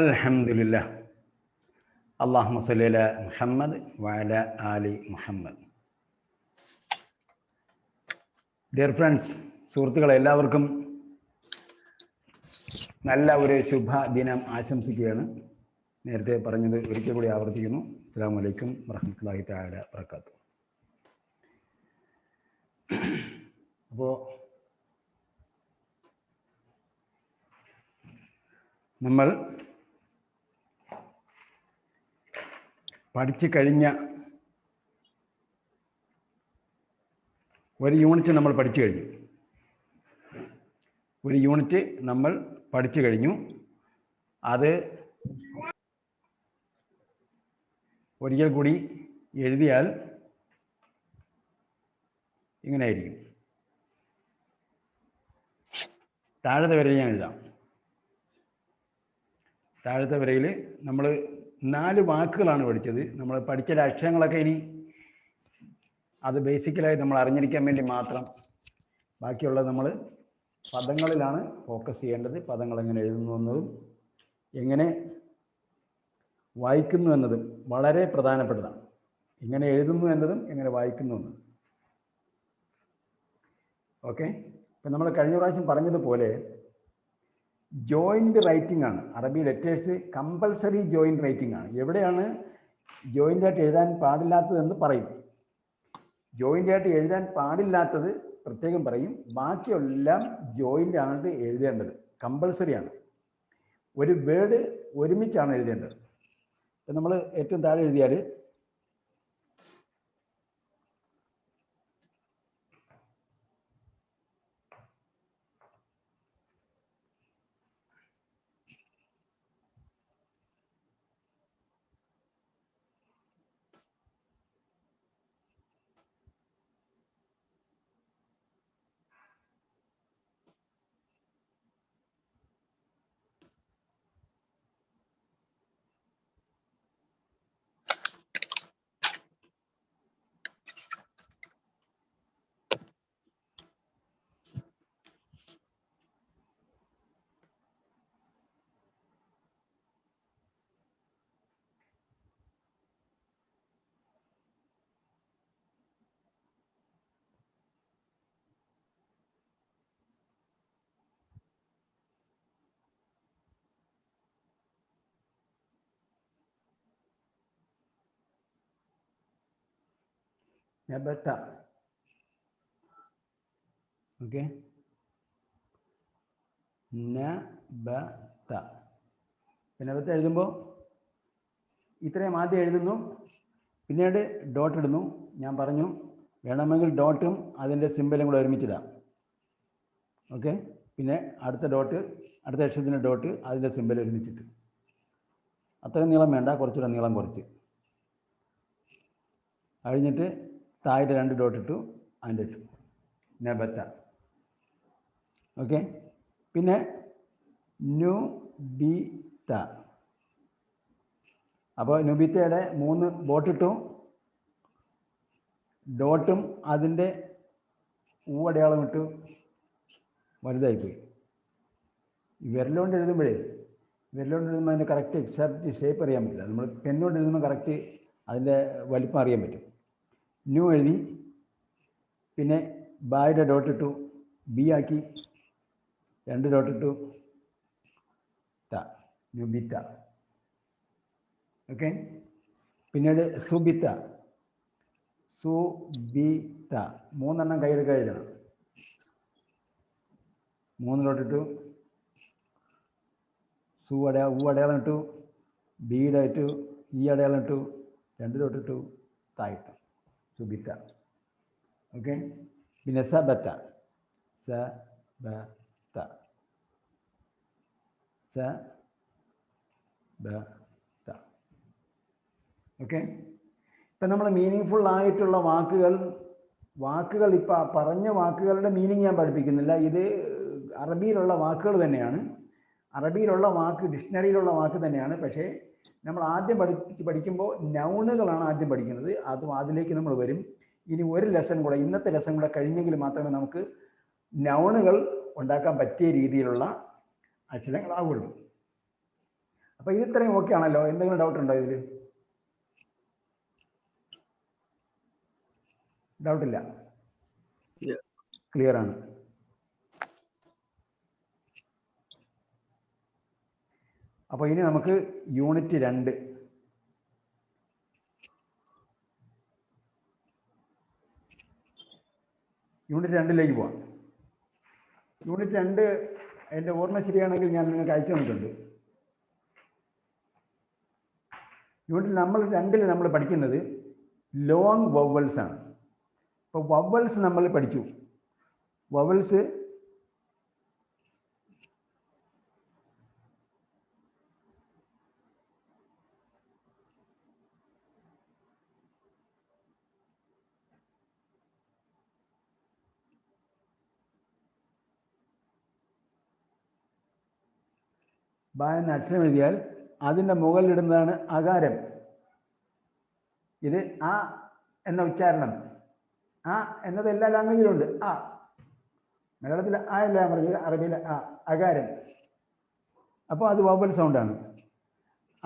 Alhamdulillah. Allahumma salli ala Muhammad wa ala ali Muhammad. Dear friends, സുഹൃത്തുക്കളെ എല്ലാവർക്കും നല്ല ഒരു ശുഭ ദിനം ആശംസിക്കുകയാണ്. നേരത്തെ പറഞ്ഞത് ഒരിക്കൽ കൂടി ആവർത്തിക്കുന്നു. അസ്സലാമു അലൈക്കും വറഹ്മത്തുള്ളാഹി തആല വബറകാതുഹു. അപ്പോൾ നമ്മൾ പഠിച്ചു കഴിഞ്ഞ ഒരു യൂണിറ്റ് നമ്മൾ പഠിച്ചു കഴിഞ്ഞു. അത് ഒരിക്കൽ കൂടി എഴുതിയാൽ ഇങ്ങനെയായിരിക്കും. താഴത്തെ വരയിൽ ഞാൻ എഴുതാം. താഴത്തെ വരയിൽ നമ്മൾ 4 വാക്കുകളാണ് പഠിച്ചത്. നമ്മൾ പഠിച്ച അക്ഷരങ്ങളൊക്കെ ഇനി അത് ബേസിക്കലായി നമ്മൾ അറിഞ്ഞിരിക്കാൻ വേണ്ടി മാത്രം. ബാക്കിയുള്ളത് നമ്മൾ പദങ്ങളിലാണ് ഫോക്കസ് ചെയ്യേണ്ടത്. പദങ്ങൾ എങ്ങനെ എഴുതുന്നു എന്നതും എങ്ങനെ വായിക്കുന്നു എന്നതും വളരെ പ്രധാനപ്പെട്ടതാണ്. എങ്ങനെ എഴുതുന്നു എന്നതും എങ്ങനെ വായിക്കുന്നു എന്നതും. ഓക്കെ, ഇപ്പം നമ്മൾ കഴിഞ്ഞ പ്രാവശ്യം പറഞ്ഞതുപോലെ ജോയിൻ്റ് റൈറ്റിംഗ് ആണ്. അറബി ലെറ്റേഴ്സ് കമ്പൽസറി ജോയിൻ്റ് റൈറ്റിംഗ് ആണ്. എവിടെയാണ് ജോയിൻ്റായിട്ട് എഴുതാൻ പാടില്ലാത്തതെന്ന് പറയും. ജോയിൻ്റായിട്ട് എഴുതാൻ പാടില്ലാത്തത് പ്രത്യേകം പറയും. ബാക്കിയെല്ലാം ജോയിൻ്റ് ആണ് എഴുതേണ്ടത്. കമ്പൽസറിയാണ്. ഒരു വേർഡ് ഒരുമിച്ചാണ് എഴുതേണ്ടത്. ഇപ്പം നമ്മൾ ഏറ്റവും താഴെ എഴുതിയാൽ നബത്ത. ഓക്കെ, നബത്ത. നബത്ത എഴുതുമ്പോൾ ഇത്രയും ആദ്യം എഴുതുന്നു, പിന്നീട് ഡോട്ട് ഇടുന്നു. ഞാൻ പറഞ്ഞു വേണമെങ്കിൽ ഡോട്ടും അതിൻ്റെ സിമ്പലും കൂടെ ഒരുമിച്ചിടാം. ഓക്കെ, പിന്നെ അടുത്ത ഡോട്ട്, അടുത്ത അക്ഷരത്തിൻ്റെ ഡോട്ട്, അതിൻ്റെ സിമ്പൽ ഒരുമിച്ചിട്ട്. അത്രയും നീളം വേണ്ട, കുറച്ചുകൂടെ നീളം കുറച്ച്. കഴിഞ്ഞിട്ട് താഴെ 2 ഡോട്ട് ഇട്ടു, അതിൻ്റെ ഇട്ടു നബത്ത. ഓക്കെ, പിന്നെ നുബിത്ത. അപ്പോൾ നുബിത്തയുടെ 3 ബോട്ടിട്ടു, ഡോട്ടും അതിൻ്റെ അടയാളം ഇട്ടു. വലുതായിപ്പോയി. വിരലുകൊണ്ട് എഴുതുമ്പോൾ അതിൻ്റെ കറക്റ്റ് എക്സാക്റ്റ് ഷേപ്പ് അറിയാൻ പറ്റില്ല. നമ്മൾ പെണ്ണുകൊണ്ട് എഴുതുമ്പോൾ കറക്റ്റ് അതിൻ്റെ വലിപ്പം അറിയാൻ പറ്റും. ന്യൂ എഴുതി, പിന്നെ ബായുടെ ഡോട്ട് ഇട്ടു, ബി ആക്കി, 2 ഡോട്ട് ഇട്ടു, ത, നുബിത്ത. ഓക്കെ, പിന്നീട് സുബിത്ത. സുബിത്ത 3 എണ്ണം കൈയെടുക്കാൻ എഴുതണം. 3 ഡോട്ട് ഇട്ടു, അടയാളം ഇട്ടു, ബിയുടെ ഇട്ടു, ഈ അടയാളം ഇട്ടു, 2 ഡോട്ട് ഇട്ടു, തായിട്ടു, സുബിത്ത. ഓക്കെ, പിന്നെ സബത്ത. സബത്ത, സബത്ത. ഓക്കെ, ഇപ്പം നമ്മൾ മീനിങ് ഫുൾ ആയിട്ടുള്ള വാക്കുകൾ ഇപ്പം പറഞ്ഞ വാക്കുകളുടെ മീനിങ് ഞാൻ പഠിപ്പിക്കുന്നില്ല. ഇത് അറബിയിലുള്ള വാക്കുകൾ തന്നെയാണ്. അറബിയിലുള്ള വാക്ക്, ഡിക്ഷണറിയിലുള്ള വാക്ക് തന്നെയാണ്. പക്ഷേ നമ്മൾ ആദ്യം പഠിക്കുമ്പോൾ നൗണുകളാണ് ആദ്യം പഠിക്കുന്നത്. അതിലേക്ക് നമ്മൾ വരും. ഇനി ഒരു ലെസൺ കൂടെ, ഇന്നത്തെ ലെസൺ കൂടെ കഴിഞ്ഞെങ്കിൽ മാത്രമേ നമുക്ക് നൗണുകൾ ഉണ്ടാക്കാൻ പറ്റിയ രീതിയിലുള്ള അക്ഷരങ്ങളാവുള്ളൂ. അപ്പോൾ ഇത് ഇത്രയും ഓക്കെ ആണല്ലോ. എന്തെങ്കിലും ഡൗട്ട് ഉണ്ടോ ഇതിൽ? ഡൗട്ടില്ല, ക്ലിയർ ആണ്. അപ്പോൾ ഇനി നമുക്ക് യൂണിറ്റ് 2 യൂണിറ്റ് 2 പോവാം. യൂണിറ്റ് 2 എൻ്റെ ഓർമ്മ ശരിയാണെങ്കിൽ ഞാൻ നിങ്ങൾക്ക് അയച്ചു തന്നിട്ടുണ്ട്. യൂണിറ്റ് 2 നമ്മൾ പഠിക്കുന്നത് ലോങ് വവൽസ് ആണ്. അപ്പോൾ വവൽസ് നമ്മൾ പഠിച്ചു. വവൽസ് ബ എന്ന അക്ഷരം എഴുതിയാൽ അതിൻ്റെ മുകളിലിടുന്നതാണ് അകാരം. ഇത് ആ എന്ന ഉച്ചാരണം. ആ എന്നത് എല്ലാ ലാംഗ്വേജിലും ഉണ്ട്. ആ മലയാളത്തിൽ ആ അല്ല പറഞ്ഞത്, അറബിയിൽ ആ, അകാരം. അപ്പോൾ അത് വവൽ സൗണ്ടാണ്.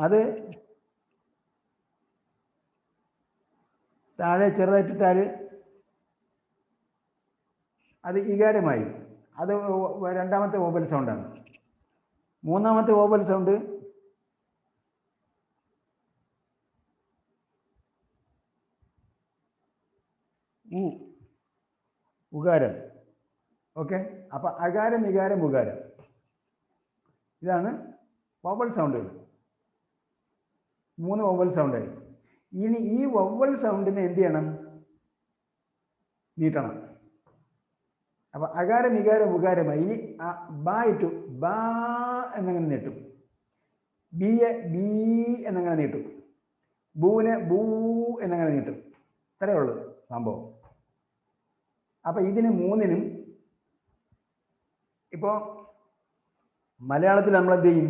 അത് താഴെ ചെറുതായിട്ടിട്ടാൽ അത് ഇകാരമായി. അത് രണ്ടാമത്തെ വവൽ സൗണ്ടാണ്. മൂന്നാമത്തെ വവൽ സൗണ്ട് ഉകാരം. ഓക്കെ, അപ്പൊ അകാരം, ഇകാരം, ഉകാരം, ഇതാണ് വവൽ സൗണ്ടുകൾ. 3 വവൽ സൗണ്ടായി. ഇനി ഈ വവൽ സൗണ്ടിനെ എന്ത് ചെയ്യണം? നീട്ടണം. അപ്പൊ അകാരം, ഇകാരം, ഉകാരമായി. ഇനി ബ ഇട്ടു, ബ എന്നങ്ങനെ നീട്ടും. ബിയെ ബി എന്നങ്ങനെ നീട്ടും. ബൂനെ ബൂ എന്നങ്ങനെ നീട്ടും. ഇത്രയേ ഉള്ളൂ സംഭവം. അപ്പൊ ഇതിന് 3നും ഇപ്പോ മലയാളത്തിൽ നമ്മൾ എന്ത് ചെയ്യും?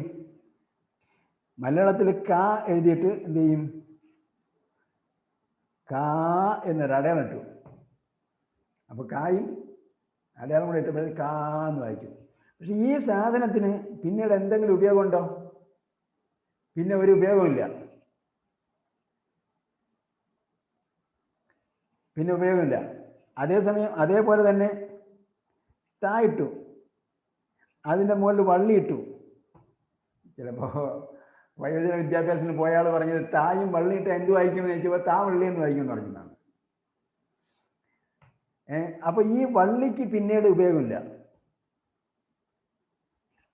മലയാളത്തിൽ ക എഴുതിയിട്ട് എന്ത് ചെയ്യും? കാ എന്നൊരു അടയാളം ഇട്ടു. അപ്പൊ കായും അടയാളം കൂടെ ഇട്ടപ്പോൾ കാ എന്ന് വായിക്കും. പക്ഷെ ഈ സാധനത്തിന് പിന്നീട് എന്തെങ്കിലും ഉപയോഗമുണ്ടോ? പിന്നെ ഒരു ഉപയോഗമില്ല. പിന്നെ ഉപയോഗമില്ല. അതേസമയം അതേപോലെ തന്നെ താ ഇട്ടു, അതിൻ്റെ മുകളിൽ വള്ളി ഇട്ടു. ചിലപ്പോൾ വയോജന വിദ്യാഭ്യാസത്തിന് പോയ ആൾ പറഞ്ഞത് തായും വള്ളിയിട്ട് എന്ത് വായിക്കുമെന്ന് ചോദിച്ചപ്പോൾ താ വള്ളി എന്ന് വായിക്കുമെന്ന് പറഞ്ഞതാണ്. അപ്പൊ ഈ വള്ളിക്ക് പിന്നീട് ഉപയോഗമില്ല.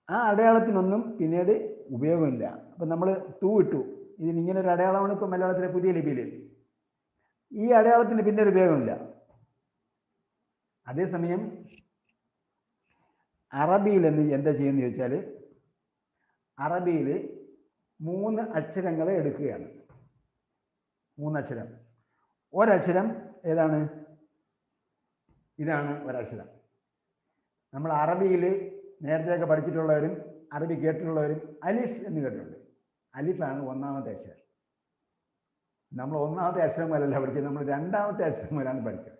ആ അടയാളത്തിനൊന്നും പിന്നീട് ഉപയോഗമില്ല. അപ്പൊ നമ്മൾ തൂ ഇട്ടു. ഇതിനിങ്ങനെ ഒരു അടയാളമാണ് ഇപ്പൊ മലയാളത്തിലെ പുതിയ ലിപിയിൽ. ഈ അടയാളത്തിന് പിന്നെ ഒരു ഉപയോഗമില്ല. അതേസമയം അറബിയിൽ എന്താ ചെയ്യുന്നത് ചോദിച്ചാൽ, അറബിയിൽ 3 അക്ഷരങ്ങളെ എടുക്കുകയാണ്. 3 അക്ഷരം. ഒരക്ഷരം ഏതാണ്? ഇതാണ് ഒരക്ഷരം. നമ്മൾ അറബിയിൽ നേരത്തെയൊക്കെ പഠിച്ചിട്ടുള്ളവരും അറബി കേട്ടിട്ടുള്ളവരും അലിഫ് എന്ന് കേട്ടിട്ടുണ്ട്. അലിഫാണ് 1ാമത്തെ അക്ഷരം. നമ്മൾ 1ാമത്തെ അക്ഷരം മുതലല്ല പഠിച്ചത്, നമ്മൾ 2ാമത്തെ അക്ഷരം മുതലാണ് പഠിച്ചത്.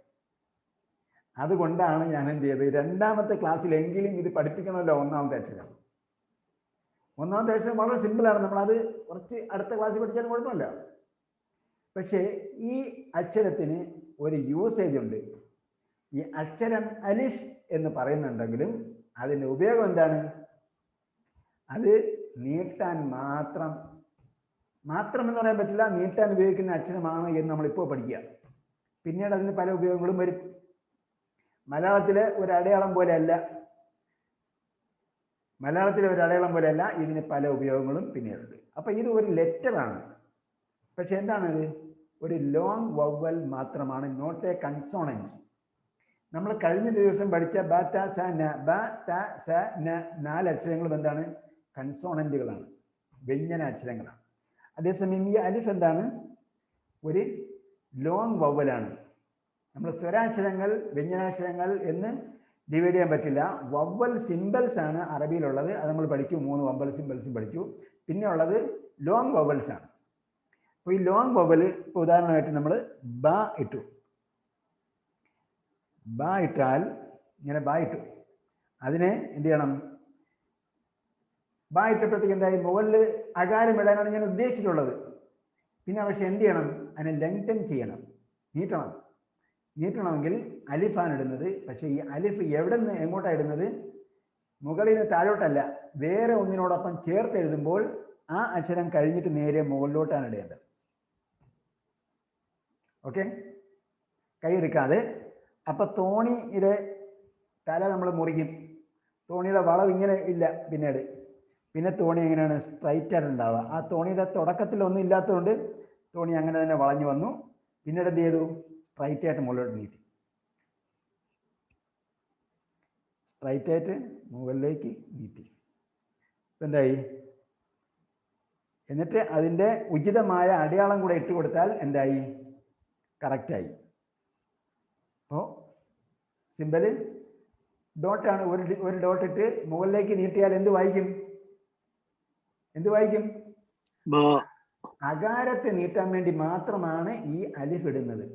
അതുകൊണ്ടാണ് ഞാൻ എന്ത് ചെയ്തത്, 2ാമത്തെ ക്ലാസ്സിലെങ്കിലും ഇത് പഠിപ്പിക്കണമല്ലോ 1ാമത്തെ അക്ഷരം. 1ാമത്തെ അക്ഷരം വളരെ സിമ്പിളാണ്. നമ്മളത് കുറച്ച് അടുത്ത ക്ലാസ്സിൽ പഠിച്ചാലും കുഴപ്പമില്ല. പക്ഷേ ഈ അക്ഷരത്തിന് ഒരു യൂസേജ് ഉണ്ട്. ഈ അക്ഷരം അലിഫ് എന്ന് പറയുന്നുണ്ടെങ്കിലും അതിൻ്റെ ഉപയോഗം എന്താണ്? അത് നീട്ടാൻ മാത്രം എന്ന് പറയാൻ പറ്റില്ല. നീട്ടാൻ ഉപയോഗിക്കുന്ന അക്ഷരമാണ് എന്ന് നമ്മളിപ്പോൾ പഠിക്കുക. പിന്നീട് അതിന് പല ഉപയോഗങ്ങളും വരും. മലയാളത്തിലെ ഒരു അടയാളം പോലെയല്ല, ഇതിന് പല ഉപയോഗങ്ങളും പിന്നീടുണ്ട്. അപ്പൊ ഇത് ഒരു ലെറ്ററാണ്. പക്ഷെ എന്താണിത്? ഒരു ലോങ് വവൽ മാത്രമാണ്, നോട്ട് എ കൺസോണന്റ്. നമ്മൾ കഴിഞ്ഞ ദിവസം പഠിച്ച ബ ത സ ന, ബ ത സ ന 4 അക്ഷരങ്ങളും എന്താണ്? കൺസോണന്റുകളാണ്, വ്യഞ്ജന അക്ഷരങ്ങളാണ്. അതേസമയം ഈ അലിഫ് എന്താണ്? ഒരു ലോങ് വവലാണ്. നമ്മൾ സ്വരാക്ഷരങ്ങൾ, വ്യഞ്ജനാക്ഷരങ്ങൾ എന്ന് ഡിവൈഡ് ചെയ്യാൻ പറ്റില്ല. വവൽ സിംബൽസ് ആണ് അറബിയിലുള്ളത്. അത് നമ്മൾ പഠിച്ചു. 3 വവൽ സിംബൽസും പഠിച്ചു. പിന്നെ ഉള്ളത് ലോങ് വവൽസ് ആണ്. അപ്പോൾ ഈ ലോങ് വവൽ ഇപ്പോൾ ഉദാഹരണമായിട്ട് നമ്മൾ ബ ഇട്ടു. ബ ഇട്ടാൽ ഇങ്ങനെ ബ ഇട്ടു. അതിനെ എന്ത് ചെയ്യണം? ബാ ഇട്ടപ്പോഴത്തേക്ക് എന്തായി, മുകളിൽ അകാരം ഇടാനാണ് ഞാൻ ഉദ്ദേശിച്ചിട്ടുള്ളത്. പിന്നെ പക്ഷെ എന്ത് ചെയ്യണം, അതിനെ ലെങ്തൻ ചെയ്യണം, നീട്ടണം. നീട്ടണമെങ്കിൽ അലിഫാണ് ഇടുന്നത്. പക്ഷേ ഈ അലിഫ് എവിടെ നിന്ന് എങ്ങോട്ടാണ് ഇടുന്നത്? മുകളിൽ നിന്ന് താഴോട്ടല്ല, വേറെ ഒന്നിനോടൊപ്പം ചേർത്ത് എഴുതുമ്പോൾ ആ അക്ഷരം കഴിഞ്ഞിട്ട് നേരെ മുകളിലോട്ടാണ് ഇടേണ്ടത്. ഓക്കെ, കൈ എടുക്കാതെ. അപ്പൊ തോണിയുടെ തല നമ്മൾ മുറിക്കും. തോണിയുടെ വളവ് ഇങ്ങനെ ഇല്ല പിന്നീട്. പിന്നെ തോണി എങ്ങനെയാണ് സ്ട്രൈറ്റ് ആയിട്ട് ഉണ്ടാവുക. ആ തോണിയുടെ തുടക്കത്തിൽ ഒന്നും ഇല്ലാത്തതുകൊണ്ട് തോണി അങ്ങനെ തന്നെ വളഞ്ഞു വന്നു. പിന്നീട് എന്ത് ചെയ്തു, സ്ട്രൈറ്റ് ആയിട്ട് മുകളിലോട്ട് നീട്ടി, സ്ട്രൈറ്റ് ആയിട്ട് മുകളിലേക്ക് നീട്ടി. എന്തായി? എന്നിട്ട് അതിൻ്റെ ഉചിതമായ അടയാളം കൂടെ ഇട്ട് കൊടുത്താൽ എന്തായി? കറക്റ്റായി. അപ്പോൾ സിമ്പല് ഡോട്ടാണ്. ഒരു ഡോട്ട് ഇട്ട് മുകളിലേക്ക് നീട്ടിയാൽ എന്ത് വായിക്കും? എന്ത് വായിക്കും? അകാരത്തെ നീട്ടാൻ വേണ്ടി മാത്രമാണ് ഈ അലിഫ് ഇടുന്നത്.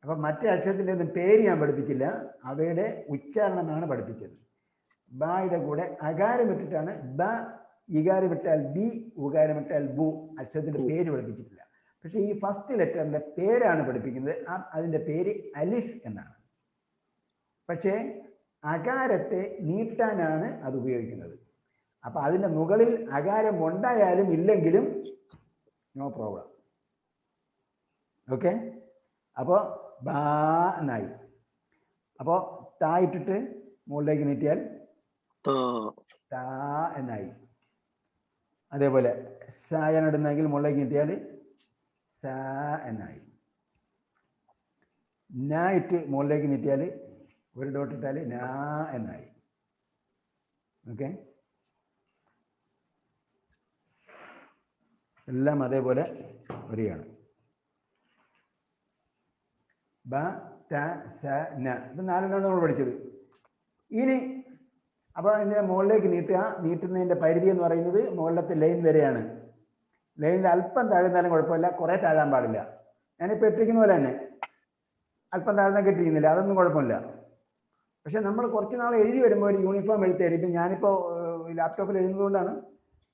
അപ്പൊ മറ്റേ അക്ഷരത്തിന്റെ ഒന്നും പേര് ഞാൻ പഠിപ്പിച്ചില്ല, അവയുടെ ഉച്ചാരണമാണ് പഠിപ്പിച്ചത്. ബായുടെ കൂടെ അകാരം ഇട്ടിട്ടാണ്. ബ ഇകാരം ഇട്ടാൽ ബി, ഉകാരം ഇട്ടാൽ ബു. അക്ഷരത്തിന്റെ പേര് പഠിപ്പിച്ചിട്ടില്ല. പക്ഷെ ഈ ഫസ്റ്റ് ലെറ്ററിന്റെ പേരാണ് പഠിപ്പിക്കുന്നത്. അതിന്റെ പേര് അലിഫ് എന്നാണ്. പക്ഷേ അകാരത്തെ നീട്ടാനാണ് അത് ഉപയോഗിക്കുന്നത്. അപ്പൊ അതിന്റെ മുകളിൽ അകാരം ഉണ്ടായാലും ഇല്ലെങ്കിലും നോ പ്രോബ്ലം. ഓക്കെ, അപ്പോൾ ബാ എന്നായി. അപ്പോൾ താ ഇട്ടിട്ട് മുകളിലേക്ക് നീട്ടിയാൽ താ എന്നായി. അതേപോലെ സായാണ് ഇടുന്നെങ്കിൽ മുകളിലേക്ക് നീട്ടിയാൽ സാ എന്നായി. നാ ഇട്ട് മുകളിലേക്ക് നീട്ടിയാൽ ഒരു ഡോട്ട് ഇട്ടാൽ നാ എന്നായി. ഓക്കെ, എല്ലാം അതേപോലെ വരികയാണ്. ബ ത സ ന, ഇത് നാലെണ്ണമാണ് നമ്മൾ പഠിച്ചത്. ഇനി അപ്പോൾ ഇതിനെ മുകളിലേക്ക് നീട്ടുക. നീട്ടുന്നതിൻ്റെ പരിധി എന്ന് പറയുന്നത് മുകളിലത്തെ ലൈൻ വരെയാണ്. ലൈനിൽ അല്പം താഴ്ന്നാലും കുഴപ്പമില്ല, കുറേ താഴാൻ പാടില്ല. ഞാനിപ്പോൾ ഇട്ടിരിക്കുന്ന പോലെ തന്നെ അല്പം താഴ്ന്നൊക്കെ ഇട്ടിരിക്കുന്നില്ല, അതൊന്നും കുഴപ്പമില്ല. പക്ഷെ നമ്മൾ കുറച്ച് നാൾ എഴുതി വരുമ്പോൾ ഒരു യൂണിഫോം എഴുത്തായിരിക്കും. ഞാനിപ്പോൾ ലാപ്ടോപ്പിൽ എഴുതുന്നതുകൊണ്ടാണ്,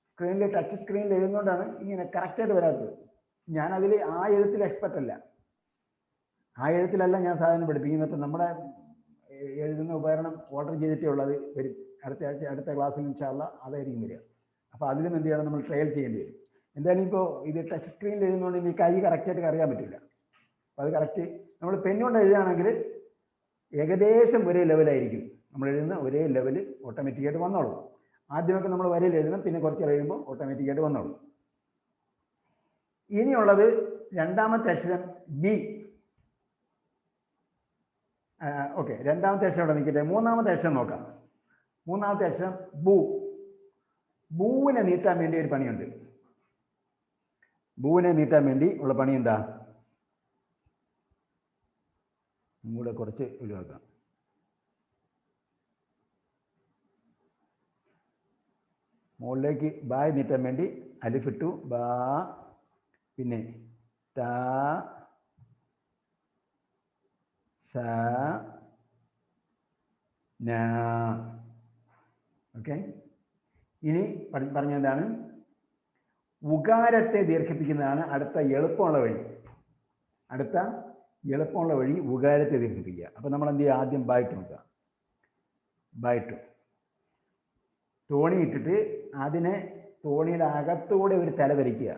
സ്ക്രീനിൽ ടച്ച് സ്ക്രീനിൽ എഴുതുന്നതുകൊണ്ടാണ് ഇങ്ങനെ കറക്റ്റായിട്ട് വരാത്തത്. ഞാനതിൽ ആ എഴുത്തിൽ എക്സ്പെർട്ട് അല്ല. ആ എഴുത്തിലല്ല ഞാൻ സാധാരണ പഠിപ്പിക്കുന്നത്. ഇപ്പം നമ്മുടെ എഴുതുന്ന ഉപകരണം ഓർഡർ ചെയ്തിട്ടേ ഉള്ളത് വരും. അടുത്ത ക്ലാസ്സിൽ ഇൻഷാല്ല അതായിരിക്കും വരിക. അപ്പോൾ അതിലും എന്ത് ചെയ്യണം, നമ്മൾ ട്രയൽ ചെയ്യേണ്ടി വരും. എന്തായാലും ഇപ്പോൾ ഇത് ടച്ച് സ്ക്രീനിൽ എഴുതുന്നതുകൊണ്ട് ഇനി കൈ കറക്റ്റായിട്ട് അറിയാൻ പറ്റില്ല. അപ്പോൾ അത് കറക്റ്റ് നമ്മൾ പെന്നുകൊണ്ട് എഴുതുകയാണെങ്കിൽ ഏകദേശം ഒരേ ലെവലായിരിക്കും. നമ്മൾ എഴുതുന്ന ഒരേ ലെവൽ ഓട്ടോമാറ്റിക്കായിട്ട് വന്നോളും. ആദ്യമൊക്കെ നമ്മൾ വരയിൽ എഴുതണം, പിന്നെ കുറച്ച് കഴിയുമ്പോൾ ഓട്ടോമാറ്റിക്കായിട്ട് വന്നോളും. ഇനിയുള്ളത് രണ്ടാമത്തെ അക്ഷരം ബി. ഓക്കെ, രണ്ടാമത്തെ അക്ഷരം അവിടെ നിൽക്കട്ടെ. മൂന്നാമത്തെ അക്ഷരം നോക്കാം. മൂന്നാമത്തെ അക്ഷരം ബു. ബൂവിനെ നീട്ടാൻ വേണ്ടി ഒരു പണിയുണ്ട്. ബൂവിനെ നീട്ടാൻ വേണ്ടി ഉള്ള പണി എന്താ? കൂടെ കുറച്ച് ഒഴിവാക്കാം. മുകളിലേക്ക് ബായ് നീട്ടാൻ വേണ്ടി അലിഫിട്ടു, ബാ, പിന്നെ താ, സ, ന. ഓക്കെ, ഇനി പറഞ്ഞതാണ് ഉകാരത്തെ ദീർഘിപ്പിക്കുന്നതാണ് അടുത്ത എളുപ്പമുള്ള വഴി. അടുത്ത എളുപ്പമുള്ള വഴി ഉകാരത്തെ ദീർഘിപ്പിക്കുക. അപ്പം നമ്മൾ എന്ത് ചെയ്യുക? ആദ്യം ബായിട്ട് നോക്കുക. ബായിട്ടു തോണി ഇട്ടിട്ട് അതിനെ തോണിയുടെ അകത്തൂടെ ഒരു തല വരയ്ക്കുക.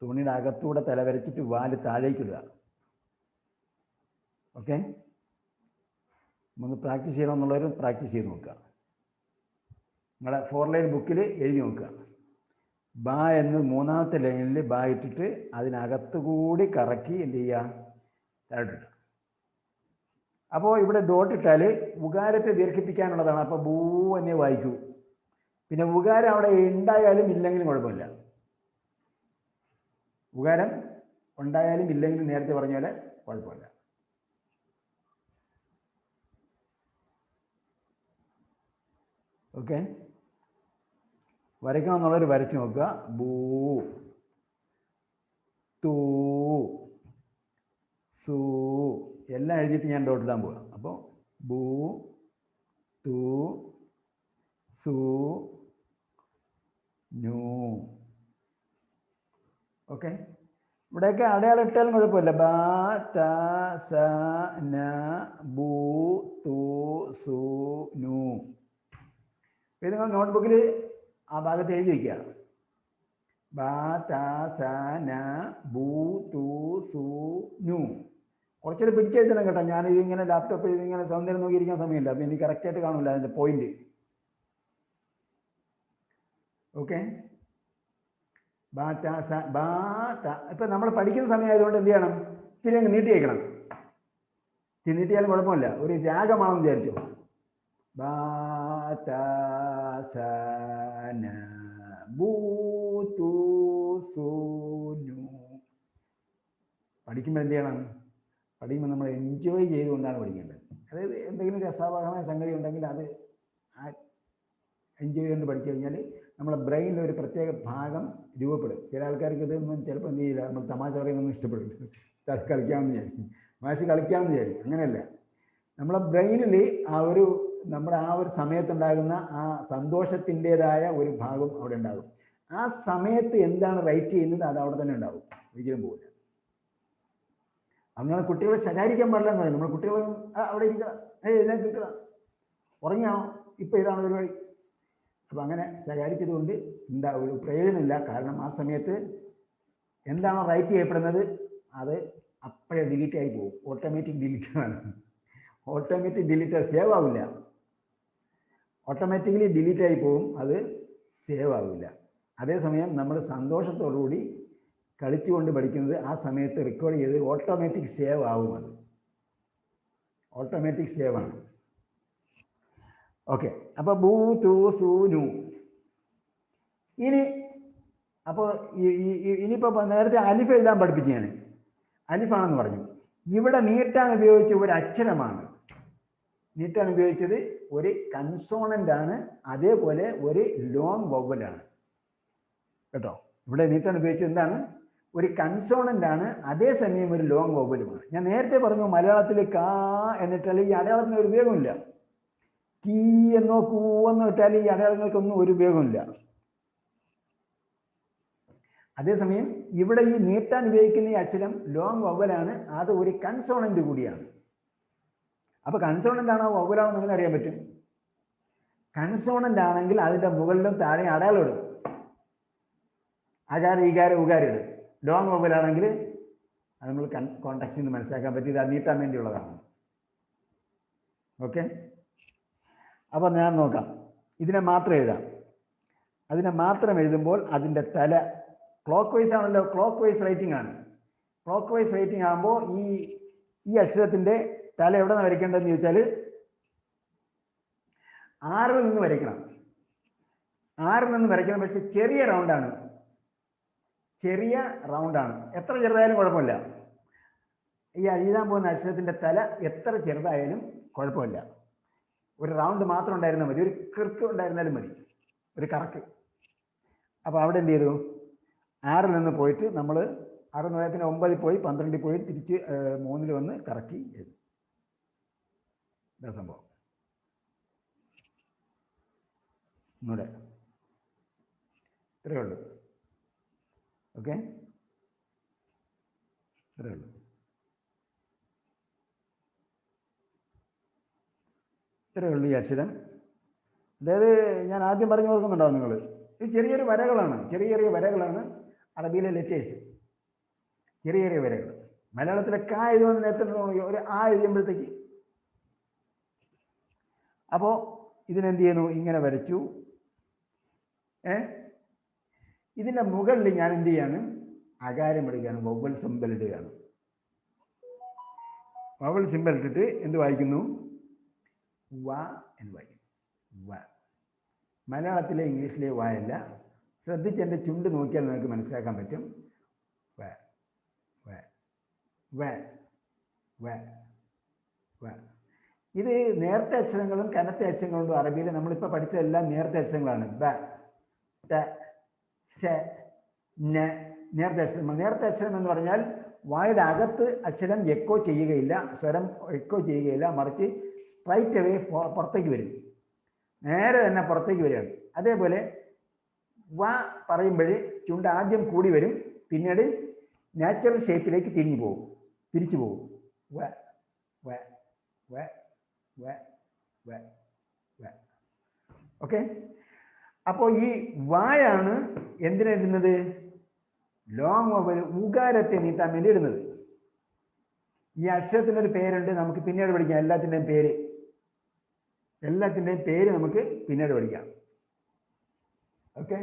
തോണിയുടെ അകത്തൂടെ തല വരച്ചിട്ട് വാല് താഴേക്കിടുക. ഓക്കെ, നമുക്ക് പ്രാക്ടീസ് ചെയ്യണമെന്നുള്ളവർ പ്രാക്ടീസ് ചെയ്ത് നോക്കുക. നിങ്ങളുടെ 4 ലൈൻ ബുക്കിൽ എഴുതി നോക്കുക. ബാ എന്ന് മൂന്നാമത്തെ ലൈനിൽ ബാ ഇട്ടിട്ട് അതിനകത്തുകൂടി കറക്കി എന്ത് ചെയ്യുക? താഴോട്ടിട്ട്. അപ്പോൾ ഇവിടെ ഡോട്ട് ഇട്ടാൽ ഉകാരത്തെ ദീർഘിപ്പിക്കാനുള്ളതാണ്. അപ്പോൾ ബൂ എന്നെ വായിക്കൂ. പിന്നെ ഉകാരം അവിടെ ഉണ്ടായാലും ഇല്ലെങ്കിലും കുഴപ്പമില്ല. ഉകാരം ഉണ്ടായാലും ഇല്ലെങ്കിലും നേരത്തെ പറഞ്ഞ പോലെ കുഴപ്പമില്ല. ഓക്കെ, വരയ്ക്കണമെന്നുള്ളവർ വരച്ച് നോക്കുക. ബൂ, തൂ, സൂ എല്ലാം എഴുതിയിട്ട് ഞാൻ ഡോട്ടിടാൻ പോകാം. അപ്പോൾ ബൂ, തൂ, സൂ, നു. ഓക്കെ, ഇവിടെയൊക്കെ അടയാളം ഇട്ടാലും കുഴപ്പമില്ല. ബ ത സ ന ബു തു സു നു. ഇത് നിങ്ങൾ നോട്ട്ബുക്കിൽ ആ ഭാഗത്ത് എഴുതി വയ്ക്കുക. ബ ത സ ന ബു തു സു നു. കുറച്ചൊരു പിടിച്ചെഴുതണം കേട്ടോ. ഞാനിത് ഇങ്ങനെ ലാപ്ടോപ്പിൽ ഇതിങ്ങനെ സൗന്ദര്യം നോക്കിയിരിക്കാൻ സമയമില്ല. അപ്പം എനിക്ക് കറക്റ്റായിട്ട് കാണില്ല അതിൻ്റെ പോയിന്റ്. ഓക്കെ, ഇപ്പം നമ്മൾ പഠിക്കുന്ന സമയമായതുകൊണ്ട് എന്ത് ചെയ്യണം? ഇത്തിരി അങ്ങ് നീട്ടി വയ്ക്കണം. ഇത്തിരി നീട്ടിയാലും കുഴപ്പമില്ല. ഒരു രാഗമാണെന്ന് വിചാരിച്ചു. ബ ത സ ന ബു തു സു നു. പഠിക്കുമ്പോൾ എന്ത് ചെയ്യണം? പഠിക്കുമ്പോൾ നമ്മൾ എൻജോയ് ചെയ്തുകൊണ്ടാണ് പഠിക്കേണ്ടത്. അതായത് എന്തെങ്കിലും രസാവഹമായ സംഗതി ഉണ്ടെങ്കിൽ അത് എൻജോയ് ചെയ്തുകൊണ്ട് പഠിച്ചു കഴിഞ്ഞാൽ നമ്മുടെ ബ്രെയിനിൽ ഒരു പ്രത്യേക ഭാഗം രൂപപ്പെടും. ചില ആൾക്കാർക്ക് ഇതൊന്നും ചിലപ്പോൾ എന്ത് ചെയ്യില്ല, നമ്മൾ തമാശ പറയുന്നൊന്നും ഇഷ്ടപ്പെടും. കളിക്കാമെന്ന് വിചാരിക്കും, മാഷ് കളിക്കാമെന്ന് വിചാരിക്കും. അങ്ങനെയല്ല, നമ്മളെ ബ്രെയിനിൽ നമ്മുടെ ആ ഒരു സമയത്തുണ്ടാകുന്ന ആ സന്തോഷത്തിൻ്റെതായ ഒരു ഭാഗം അവിടെ ഉണ്ടാകും. ആ സമയത്ത് എന്താണ് റൈറ്റ് ചെയ്യുന്നത് അത് അവിടെ തന്നെ ഉണ്ടാകും, ഒരിക്കലും പോകില്ല. അങ്ങനെ കുട്ടികളെ ശകാരിക്കാൻ പാടില്ല എന്ന് പറയും. നമ്മൾ കുട്ടികൾ അവിടെ ഇരിക്കണം, എഴുന്നേൽക്കണം, ഉറങ്ങിയാണോ, ഇപ്പം ഇതാണ് പരിപാടി. അപ്പം അങ്ങനെ ശകാരിച്ചത് കൊണ്ട് ഒരു പ്രയോജനമില്ല. കാരണം ആ സമയത്ത് എന്താണോ റൈറ്റ് ചെയ്യപ്പെടുന്നത് അത് അപ്പോഴേ ഡിലീറ്റ് ആയി പോകും. ഓട്ടോമാറ്റിക് ഡിലീറ്റാണ്. ഓട്ടോമാറ്റിക് ഡിലീറ്റ് സേവ് ആവില്ല. ഓട്ടോമാറ്റിക്കലി ഡിലീറ്റ് ആയി പോകും, അത് സേവ് ആവില്ല. അതേസമയം നമ്മൾ സന്തോഷത്തോടുകൂടി കളിച്ചുകൊണ്ട് പഠിക്കുന്നത് ആ സമയത്ത് റെക്കോർഡ് ചെയ്ത് ഓട്ടോമാറ്റിക് സേവ് ആവും. അത് ഓട്ടോമാറ്റിക് സേവ് ആണ്. ഓക്കെ, അപ്പോൾ ബൂ തു സു നു. അപ്പോൾ ഇനിയിപ്പോൾ നേരത്തെ അലിഫ് എഴുതാൻ പഠിപ്പിച്ചു ഞാൻ. അലിഫാണെന്ന് പറഞ്ഞു. ഇവിടെ നീട്ടാൻ ഉപയോഗിച്ച ഒരു അക്ഷരമാണ്. നീട്ടാൻ ഉപയോഗിച്ചത് ഒരു കൺസോണൻ്റ് ആണ്, അതേപോലെ ഒരു ലോങ് വവ്വലാണ് കേട്ടോ. ഇവിടെ നീട്ടാൻ ഉപയോഗിച്ചത് എന്താണ്? ഒരു കൺസോണൻ്റ് ആണ്, അതേസമയം ഒരു ലോങ് വവ്വലുമാണ്. ഞാൻ നേരത്തെ പറഞ്ഞു മലയാളത്തിൽ കാ എന്നിട്ടാൽ ഈ അടയാളത്തിന് ഒരു ഉപയോഗമില്ല. കീ എന്നോ കൂ എന്നോ ഇട്ടാൽ ഈ അടയാളങ്ങൾക്കൊന്നും ഒരു ഉപയോഗമില്ല. അതേസമയം ഇവിടെ ഈ നീട്ടാൻ ഉപയോഗിക്കുന്ന ഈ അക്ഷരം ലോങ് വവ്വലാണ്, അത് ഒരു കൺസോണൻ്റ് കൂടിയാണ്. അപ്പോൾ കൺസോണൻ്റ് ആണോ വവ്വലാണോ എന്ന് അറിയാൻ പറ്റും. കൺസോണൻ്റ് ആണെങ്കിൽ അതിൻ്റെ മുകളിലും താഴെ അടയാളം ഇടും, അകാരം ഈകാരം ഉകാരം ഇടും. ലോങ് വവ്വലാണെങ്കിൽ അത് നമ്മൾ കോൺടാക്സിൽ നിന്ന് മനസ്സിലാക്കാൻ പറ്റും, ഇത് നീട്ടാൻ വേണ്ടിയുള്ളതാണ്. ഓക്കെ, അപ്പോൾ ഞാൻ നോക്കാം. ഇതിനെ മാത്രം എഴുതാം. അതിനെ മാത്രം എഴുതുമ്പോൾ അതിൻ്റെ തല ക്ലോക്ക് വൈസ് ആണല്ലോ, ക്ലോക്ക് വൈസ് റൈറ്റിംഗ് ആണ്. ക്ലോക്ക് വൈസ് റൈറ്റിംഗ് ആകുമ്പോൾ ഈ അക്ഷരത്തിൻ്റെ തല എവിടെ നിന്ന് വരയ്ക്കേണ്ടതെന്ന് ചോദിച്ചാൽ 6 നിന്ന് വരയ്ക്കണം. 6 നിന്ന് വരയ്ക്കണം, പക്ഷെ ചെറിയ റൗണ്ടാണ്. ചെറിയ റൗണ്ടാണ്, എത്ര ചെറുതായാലും കുഴപ്പമില്ല. ഈ എഴുതാൻ പോകുന്ന അക്ഷരത്തിൻ്റെ തല എത്ര ചെറുതായാലും കുഴപ്പമില്ല. ഒരു റൗണ്ട് മാത്രം ഉണ്ടായിരുന്നാൽ മതി, ഒരു കിർക്ക് ഉണ്ടായിരുന്നാലും മതി, ഒരു കറക്ക്. അപ്പോൾ അവിടെ എന്ത് ചെയ്തു? 6 നിന്ന് പോയിട്ട് നമ്മൾ 6 എന്ന് 9 പോയി 12 പോയി തിരിച്ച് 3 വന്ന് കറക്കി എഴുതും. ഇതാ സംഭവം. ഒന്നുകൂടെ ഇത്രയേ ഉള്ളൂ. ഓക്കെ, ഇത്രയേ ഉള്ളൂ. ഇത്രയേ ഉള്ളൂ ഈ അക്ഷരം. അതായത് ഞാൻ ആദ്യം പറഞ്ഞു കൊടുക്കുന്നുണ്ടാവും നിങ്ങൾ, ഇത് ചെറിയൊരു വരകളാണ്, ചെറിയ ചെറിയ വരകളാണ് അറബിയിലെ ലെറ്റേഴ്സ്. ചെറിയ ചെറിയ വരകൾ. മലയാളത്തിലെ കാ എഴുതുന്ന നേരത്തെ ഒരു ആ എഴുതുമ്പോഴത്തേക്ക്. അപ്പോൾ ഇതിനെന്ത് ചെയ്യുന്നു? ഇങ്ങനെ വരച്ചു. ഇതിൻ്റെ മുകളിൽ ഞാൻ എന്ത് ചെയ്യാണ്? അകാരം ഇടുകയാണ്, വവ്വൽ സിമ്പൽ ഇടുകയാണ്. വവ്വൽ സിമ്പൽ ഇട്ടിട്ട് എന്ത് വായിക്കുന്നു? വ എന്ന് വായിക്കുന്നു. വ. മലയാളത്തിലെ ഇംഗ്ലീഷിലെ വായല്ല. ശ്രദ്ധിച്ച് എൻ്റെ ചുണ്ട് നോക്കിയാൽ നിങ്ങൾക്ക് മനസ്സിലാക്കാൻ പറ്റും. വ വ വ വ വ. ഇത് നേരത്തെ അക്ഷരങ്ങളും കനത്ത അക്ഷരങ്ങളും അറബിയിൽ നമ്മളിപ്പോൾ പഠിച്ചതെല്ലാം നേരത്തെ അക്ഷരങ്ങളാണ്. ബ ത സ ന. നേരത്തെ അക്ഷരം. നേരത്തെ അക്ഷരം എന്ന് പറഞ്ഞാൽ വായുടെ അകത്ത് അക്ഷരം എക്കോ ചെയ്യുകയില്ല, സ്വരം എക്കോ ചെയ്യുകയില്ല, മറിച്ച് സ്ട്രൈറ്റ് അവേ പുറത്തേക്ക് വരും, നേരെ തന്നെ പുറത്തേക്ക് വരികയാണ്. അതേപോലെ വ പറയുമ്പോൾ ചുണ്ട് ആദ്യം കൂടി വരും, പിന്നീട് നാച്ചുറൽ ഷേപ്പിലേക്ക് തിരിച്ചു പോകും. വ വ വ വ വ വ. ഓക്കെ. അപ്പോൾ ഈ വായാണ് എന്തിനിടുന്നത്? ലോങ് വവൽ ഉകാരത്തെ നീട്ടാൻ വേണ്ടി ഇടുന്നത്. ഈ അക്ഷരത്തിൻ്റെ ഒരു പേരുണ്ട്, നമുക്ക് പിന്നീട് പഠിക്കാം. എല്ലാത്തിൻ്റെയും പേര് നമുക്ക് പിന്നീട് പഠിക്കാം. ഓക്കെ.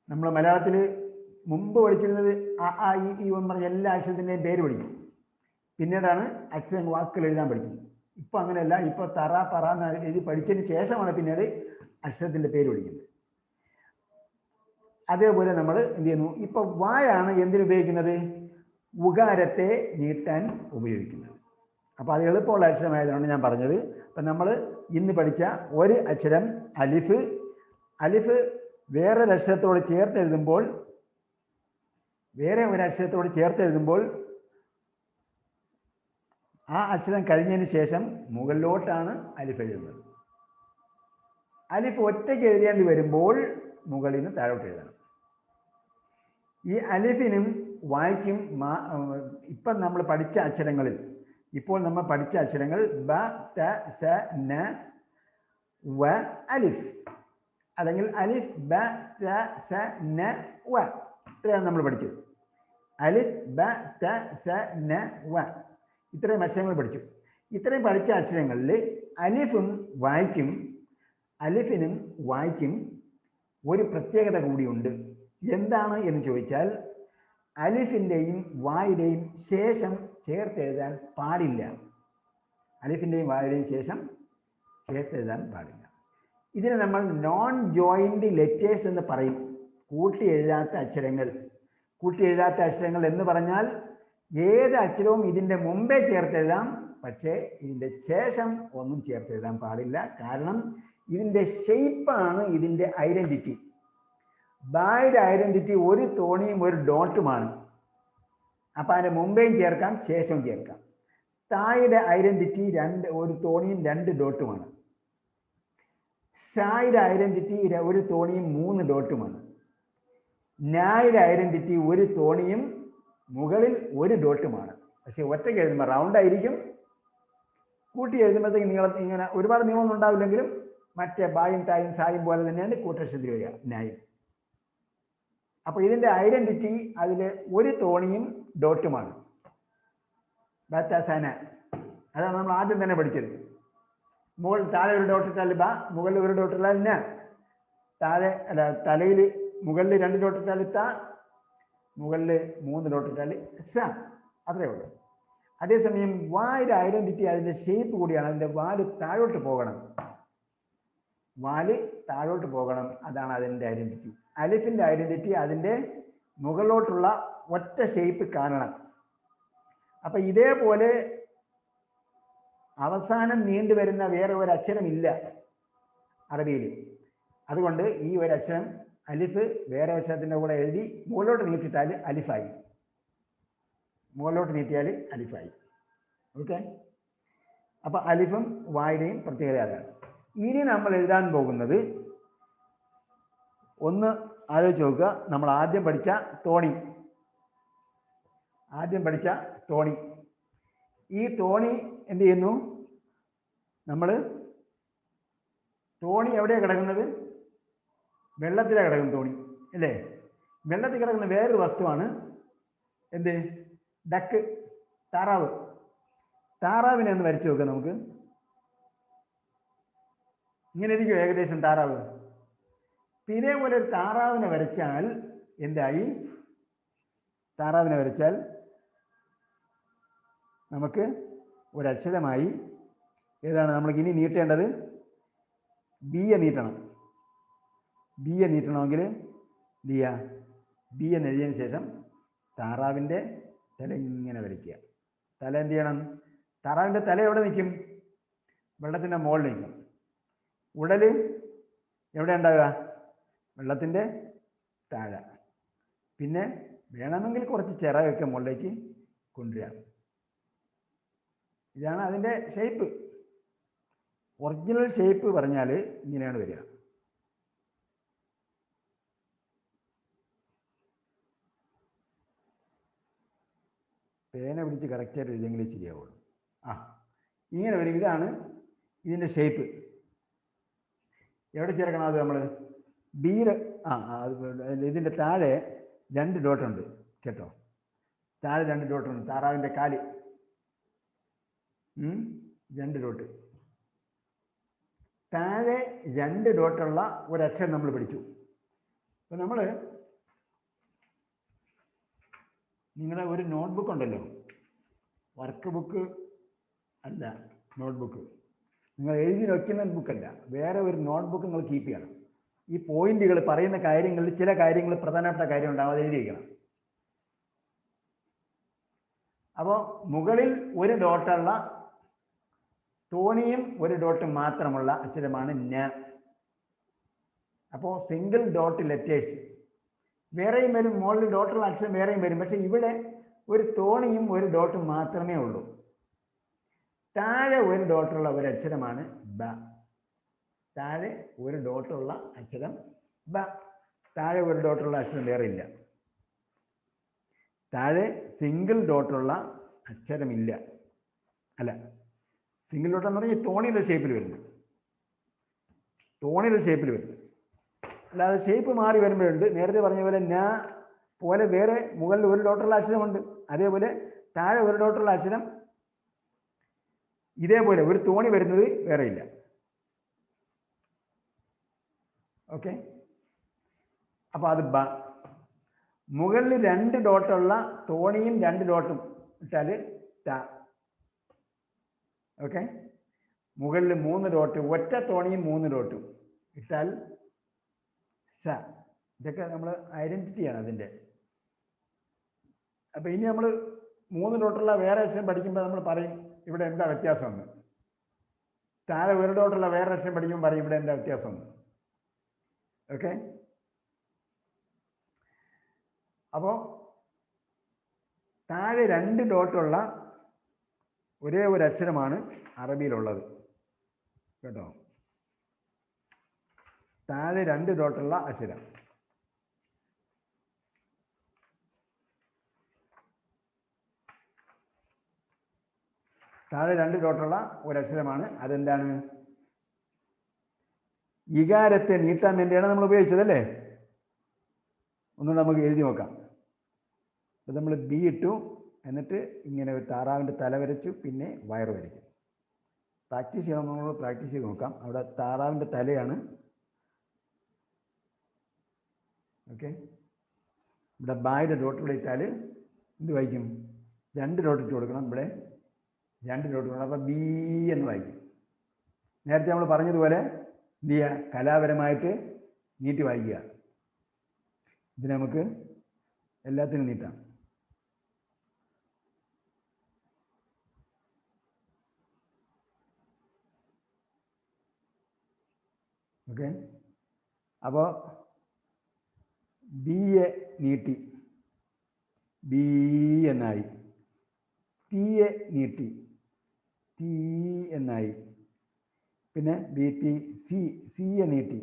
നമ്മൾ മലയാളത്തിൽ മുമ്പ് പഠിച്ചിരുന്നത് അ ആ ഇ ഈ എന്ന് പറഞ്ഞ എല്ലാ അക്ഷരത്തിൻ്റെയും പേര് പഠിക്കും. പിന്നീടാണ് അക്ഷരം വാക്കുകൾ എഴുതാൻ പഠിക്കുന്നത്. ഇപ്പം അങ്ങനെയല്ല. ഇപ്പോൾ തറ പറ എന്ന് എഴുതി പഠിച്ചതിന് ശേഷമാണ് പിന്നീട് അക്ഷരത്തിൻ്റെ പേര് പഠിക്കുന്നത്. അതേപോലെ നമ്മൾ എന്ത് ചെയ്യുന്നു? ഇപ്പോൾ വായാണ് എന്തിനുപയോഗിക്കുന്നത്? ഉകാരത്തെ നീട്ടാൻ ഉപയോഗിക്കുന്നത്. അപ്പോൾ അത് എളുപ്പമുള്ള അക്ഷരമായതുകൊണ്ട് ഞാൻ പറഞ്ഞത്. അപ്പം നമ്മൾ ഇന്ന് പഠിച്ച ഒരു അക്ഷരം അലിഫ്. അലിഫ് വേറെ ഒരു അക്ഷരത്തോട് ചേർത്തെഴുതുമ്പോൾ ആ അക്ഷരം കഴിഞ്ഞതിന് ശേഷം മുകളിലോട്ടാണ് അലിഫ് എഴുതുന്നത്. അലിഫ് ഒറ്റയ്ക്ക് എഴുതേണ്ടി വരുമ്പോൾ മുകളിൽ നിന്ന് താഴോട്ട് എഴുതണം. ഈ അലിഫിനും വായ്ക്കും ഇപ്പം നമ്മൾ പഠിച്ച അക്ഷരങ്ങൾ ബ ത സ ന വ അലിഫ്, അല്ലെങ്കിൽ അലിഫ് ബ ത സ ന വ. ഇത്രയാണ് നമ്മൾ പഠിച്ചത്. അലിഫ് ബ ത സ ന വ. ഇത്രയും അക്ഷരങ്ങൾ പഠിച്ചു. ഇത്രയും പഠിച്ച അക്ഷരങ്ങളിൽ അലിഫിനും വായ്ക്കും ഒരു പ്രത്യേകത കൂടിയുണ്ട്. എന്താണ് എന്ന് ചോദിച്ചാൽ, അലിഫിൻ്റെയും വായുടെയും ശേഷം ചേർത്തെഴുതാൻ പാടില്ല. ഇതിനെ നമ്മൾ നോൺ ജോയിൻറ്റ് ലെറ്റേഴ്സ് എന്ന് പറയും. കൂട്ടി എഴുതാത്ത അക്ഷരങ്ങൾ എന്ന് പറഞ്ഞാൽ ഏത് അക്ഷരവും ഇതിൻ്റെ മുമ്പേ ചേർത്തെഴുതാം, പക്ഷേ ഇതിൻ്റെ ശേഷം ഒന്നും ചേർത്തെഴുതാൻ പാടില്ല. കാരണം ഇതിൻ്റെ ഷെയ്പ്പാണ് ഇതിൻ്റെ ഐഡൻറ്റിറ്റി. ബായുടെ ഐഡൻറ്റിറ്റി ഒരു തോണിയും ഒരു ഡോട്ടുമാണ്. അപ്പം അതിൻ്റെ മുമ്പേയും ചേർക്കാം, ശേഷവും ചേർക്കാം. തായുടെ ഐഡൻറ്റിറ്റി ഒരു തോണിയും 2 ഡോട്ടുമാണ്. സായുടെ ഐഡൻറ്റിറ്റി ഒരു തോണിയും 3 ഡോട്ടുമാണ്. നായുടെ ഐഡൻറ്റിറ്റി ഒരു തോണിയും മുകളിൽ 1 ഡോട്ടുമാണ്. പക്ഷെ ഒറ്റയ്ക്ക് എഴുതുമ്പോൾ റൗണ്ട് ആയിരിക്കും. കൂട്ടി എഴുതുമ്പോഴത്തേക്ക് ഇങ്ങനെ ഒരുപാട് നീളമൊന്നും ഉണ്ടാവില്ലെങ്കിലും മറ്റേ ബായും തായും സായും പോലെ തന്നെയാണ് കൂട്ടക്ഷരത്തിൽ വരിക, നായും. അപ്പോൾ ഇതിൻ്റെ ഐഡൻറ്റിറ്റി അതിൽ ഒരു തോണിയും ഡോട്ടുമാണ്. ബത്താസാന, അതാണ് നമ്മൾ ആദ്യം തന്നെ പഠിച്ചത്. താഴെ ഒരു ഡോട്ടിട്ടാൽ ബ, മുകളിൽ ഒരു ഡോട്ടിട്ടാൽ ന. തലയിൽ മുകളിൽ 2 ഡോട്ടിട്ടാൽ ത, മുകളിൽ 3 ഡോട്ടിട്ടാൽ സ. അത്രയേ ഉള്ളൂ. അതേസമയം വായുടെ ഐഡൻറ്റിറ്റി അതിൻ്റെ ഷേപ്പ് കൂടിയാണ്. അതിൻ്റെ വാല് താഴോട്ട് പോകണം. അതാണ് അതിൻ്റെ ഐഡൻറ്റിറ്റി. അലിഫിൻ്റെ ഐഡൻറ്റിറ്റി അതിൻ്റെ മുകളിലോട്ടുള്ള ഒറ്റ ഷേപ്പ് കാണണം. അപ്പം ഇതേപോലെ അവസാനം നീണ്ടുവരുന്ന വേറെ ഒരു അക്ഷരമില്ല അറബിയിൽ. അതുകൊണ്ട് ഈ ഒരു അക്ഷരം അലിഫ് വേറെ അക്ഷരത്തിൻ്റെ കൂടെ എഴുതി മുകളിലോട്ട് നീട്ടിയാൽ അലിഫായി. ഓക്കെ. അപ്പം അലിഫും വായുടെയും പ്രത്യേകത അതാണ്. ഇനി നമ്മൾ എഴുതാൻ പോകുന്നത്, ഒന്ന് ആലോചിച്ച് നോക്കുക. നമ്മൾ ആദ്യം പഠിച്ച തോണി. ഈ തോണി എന്ത് ചെയ്യുന്നു? നമ്മൾ തോണി എവിടെയാണ് കിടക്കുന്നത്? വെള്ളത്തിലാണ് കിടക്കുന്നത് തോണി, അല്ലേ? വെള്ളത്തിൽ കിടക്കുന്ന വേറൊരു വസ്തുവാണ് എന്ത്? ഡക്ക്, താറാവ്. താറാവിനെ ഒന്ന് വരച്ചു നോക്കുക നമുക്ക്. ഇങ്ങനെ ഇരിക്കും ഏകദേശം താറാവ്. ഇതേപോലെ ഒരു താറാവിനെ വരച്ചാൽ എന്തായി? താറാവിനെ വരച്ചാൽ നമുക്ക് ഒരക്ഷരമായി. ഏതാണ് നമ്മൾക്ക് ഇനി നീട്ടേണ്ടത്? ബിയെ നീട്ടണം. ബിയെ നീട്ടണമെങ്കിൽ എന്ത് ചെയ്യുക? ബി എന്ന് എഴുതിയതിന് ശേഷം താറാവിൻ്റെ തല ഇങ്ങനെ വരയ്ക്കുക. തല എന്ത് ചെയ്യണം? താറാവിൻ്റെ തല എവിടെ നിൽക്കും? വെള്ളത്തിൻ്റെ മുകളിൽ നിൽക്കും. ഉടൽ എവിടെ ഉണ്ടാകുക? വെള്ളത്തിൻ്റെ താഴെ. പിന്നെ വേണമെങ്കിൽ കുറച്ച് ചിറകൊക്കെ മുകളിലേക്ക് കൊണ്ടുവരിക. ഇതാണ് അതിൻ്റെ ഷേപ്പ്. ഒറിജിനൽ ഷേപ്പ് പറഞ്ഞാൽ ഇങ്ങനെയാണ് വരിക. പേന പിടിച്ച് കറക്റ്റായിട്ട് എഴുതിയെങ്കിലേ ശരിയാവുള്ളൂ. ഇങ്ങനെ വരും. ഇതാണ് ഇതിൻ്റെ ഷേപ്പ്. എവിടെ ചേർക്കണം അത് നമ്മൾ ബിയിൽ? ഇതിൻ്റെ താഴെ 2 ഡോട്ടുണ്ട് കേട്ടോ. താഴെ 2 ഡോട്ടുണ്ട്. താറാവിൻ്റെ കാല് 2 ഡോട്ട്. താഴെ 2 ഡോട്ടുള്ള ഒരക്ഷരം നമ്മൾ പഠിച്ചു. അപ്പോൾ നമ്മൾ നിങ്ങളുടെ ഒരു നോട്ട്ബുക്ക് ഉണ്ടല്ലോ, വർക്ക് ബുക്ക് അല്ല, നോട്ട്ബുക്ക് നിങ്ങൾ എഴുതി വയ്ക്കുന്ന ബുക്കല്ല, വേറെ ഒരു നോട്ട്ബുക്ക് നിങ്ങൾ കീപ്പ് ചെയ്യണം. ഈ പോയിന്റുകൾ പറയുന്ന കാര്യങ്ങളിൽ ചില കാര്യങ്ങൾ പ്രധാനപ്പെട്ട കാര്യം ഉണ്ടാവും, അത് എഴുതി വയ്ക്കണം. അപ്പോൾ മുകളിൽ 1 ഡോട്ടുള്ള തോണിയും 1 ഡോട്ട് മാത്രമുള്ള അക്ഷരമാണ് ന. അപ്പോൾ സിംഗിൾ ഡോട്ട് ലെറ്റേഴ്സ് വേറെയും വരും, മുകളിൽ ഡോട്ടുള്ള അക്ഷരം വേറെയും വരും. പക്ഷെ ഇവിടെ ഒരു തോണിയും 1 ഡോട്ടും മാത്രമേ ഉള്ളൂ. താഴെ 1 ഡോട്ടുള്ള ഒരു അക്ഷരമാണ് ബ. താഴെ 1 ഡോട്ടുള്ള അക്ഷരം ബ. താഴെ 1 ഡോട്ടുള്ള അക്ഷരം വേറെ ഇല്ല. താഴെ സിംഗിൾ ഡോട്ടുള്ള അക്ഷരമില്ല. അല്ല, സിംഗിൾ ഡോട്ട് എന്ന് പറഞ്ഞാൽ തോണിയുടെ ഷേപ്പിൽ വരുന്നു. തോണിയുടെ ഷേപ്പിൽ വരുന്നു. അല്ലാതെ ഷേപ്പ് മാറി വരുമ്പോഴുണ്ട്. നേരത്തെ പറഞ്ഞ പോലെ ന പോലെ വേറെ മുകളിൽ 1 ഡോട്ടുള്ള അക്ഷരമുണ്ട്. അതേപോലെ താഴെ 1 ഡോട്ടുള്ള അക്ഷരം ഇതേപോലെ ഒരു തോണി വരുന്നത് വേറെ ഇല്ല. ഓക്കെ, അപ്പോൾ അത് ബ. മുകളിൽ 2 ഡോട്ടുള്ള തോണിയും 2 ഡോട്ടും ഇട്ടാൽ ത. ഓക്കെ, മുകളിൽ 3 ഡോട്ട്, ഒറ്റ തോണിയും 3 ഡോട്ടും ഇട്ടാൽ സ. ഇതൊക്കെ നമ്മൾ ഐഡന്റിറ്റിയാണ് അതിൻ്റെ. അപ്പോൾ ഇനി നമ്മൾ 3 ഡോട്ടുള്ള വേറെ അക്ഷരം പഠിക്കുമ്പോൾ നമ്മൾ പറയും ഇവിടെ എന്താ വ്യത്യാസമെന്ന്. താഴെ 1 ഡോട്ടുള്ള വേറെ അക്ഷരം പഠിക്കുമ്പോൾ പറയും ഇവിടെ എന്താ വ്യത്യാസമെന്ന്. ഓക്കെ, അപ്പോൾ താഴെ 2 ഡോട്ടുള്ള ഒരേ ഒരു അക്ഷരമാണ് അറബിയിലുള്ളത് കേട്ടോ. താഴെ 2 ഡോട്ടുള്ള അക്ഷരം. താഴെ 2 ഡോട്ടുള്ള ഒരക്ഷരമാണ്. അതെന്താണ്? ഇകാരത്തെ നീട്ടാൻ വേണ്ടിയാണ് നമ്മൾ ഉപയോഗിച്ചതല്ലേ. ഒന്നുകൂടെ നമുക്ക് എഴുതി നോക്കാം. അപ്പോൾ നമ്മൾ ബി ഇട്ടു, എന്നിട്ട് ഇങ്ങനെ ഒരു താറാവിൻ്റെ തല വരച്ചു, പിന്നെ വയറ് വരയ്ക്കും. പ്രാക്ടീസ് ചെയ്യണം, നമ്മൾ പ്രാക്ടീസ് ചെയ്ത് നോക്കാം. അവിടെ താറാവിൻ്റെ തലയാണ്. ഓക്കെ, ഇവിടെ ബായുടെ ഡോട്ട് ഇവിടെ ഇട്ടാൽ എന്ത് വായിക്കും? 2 ഡോട്ട് ഇട്ട് കൊടുക്കണം. ഇവിടെ 2 ഡോട്ട് കൊടുക്കണം. അപ്പോൾ ബി എന്ന് വായിക്കും. നേരത്തെ നമ്മൾ പറഞ്ഞതുപോലെ എന്ത് ചെയ്യുക? കലാപരമായിട്ട് നീട്ടി വായിക്കുക. ഇതിന് നമുക്ക് എല്ലാത്തിനും നീട്ടാം. ഓക്കെ, അപ്പോൾ ബി എ നീട്ടി ബി എന്നായി. ടി എ നീട്ടി ടി എന്നായി. പിന്നെ B T C, C A നീട്ടി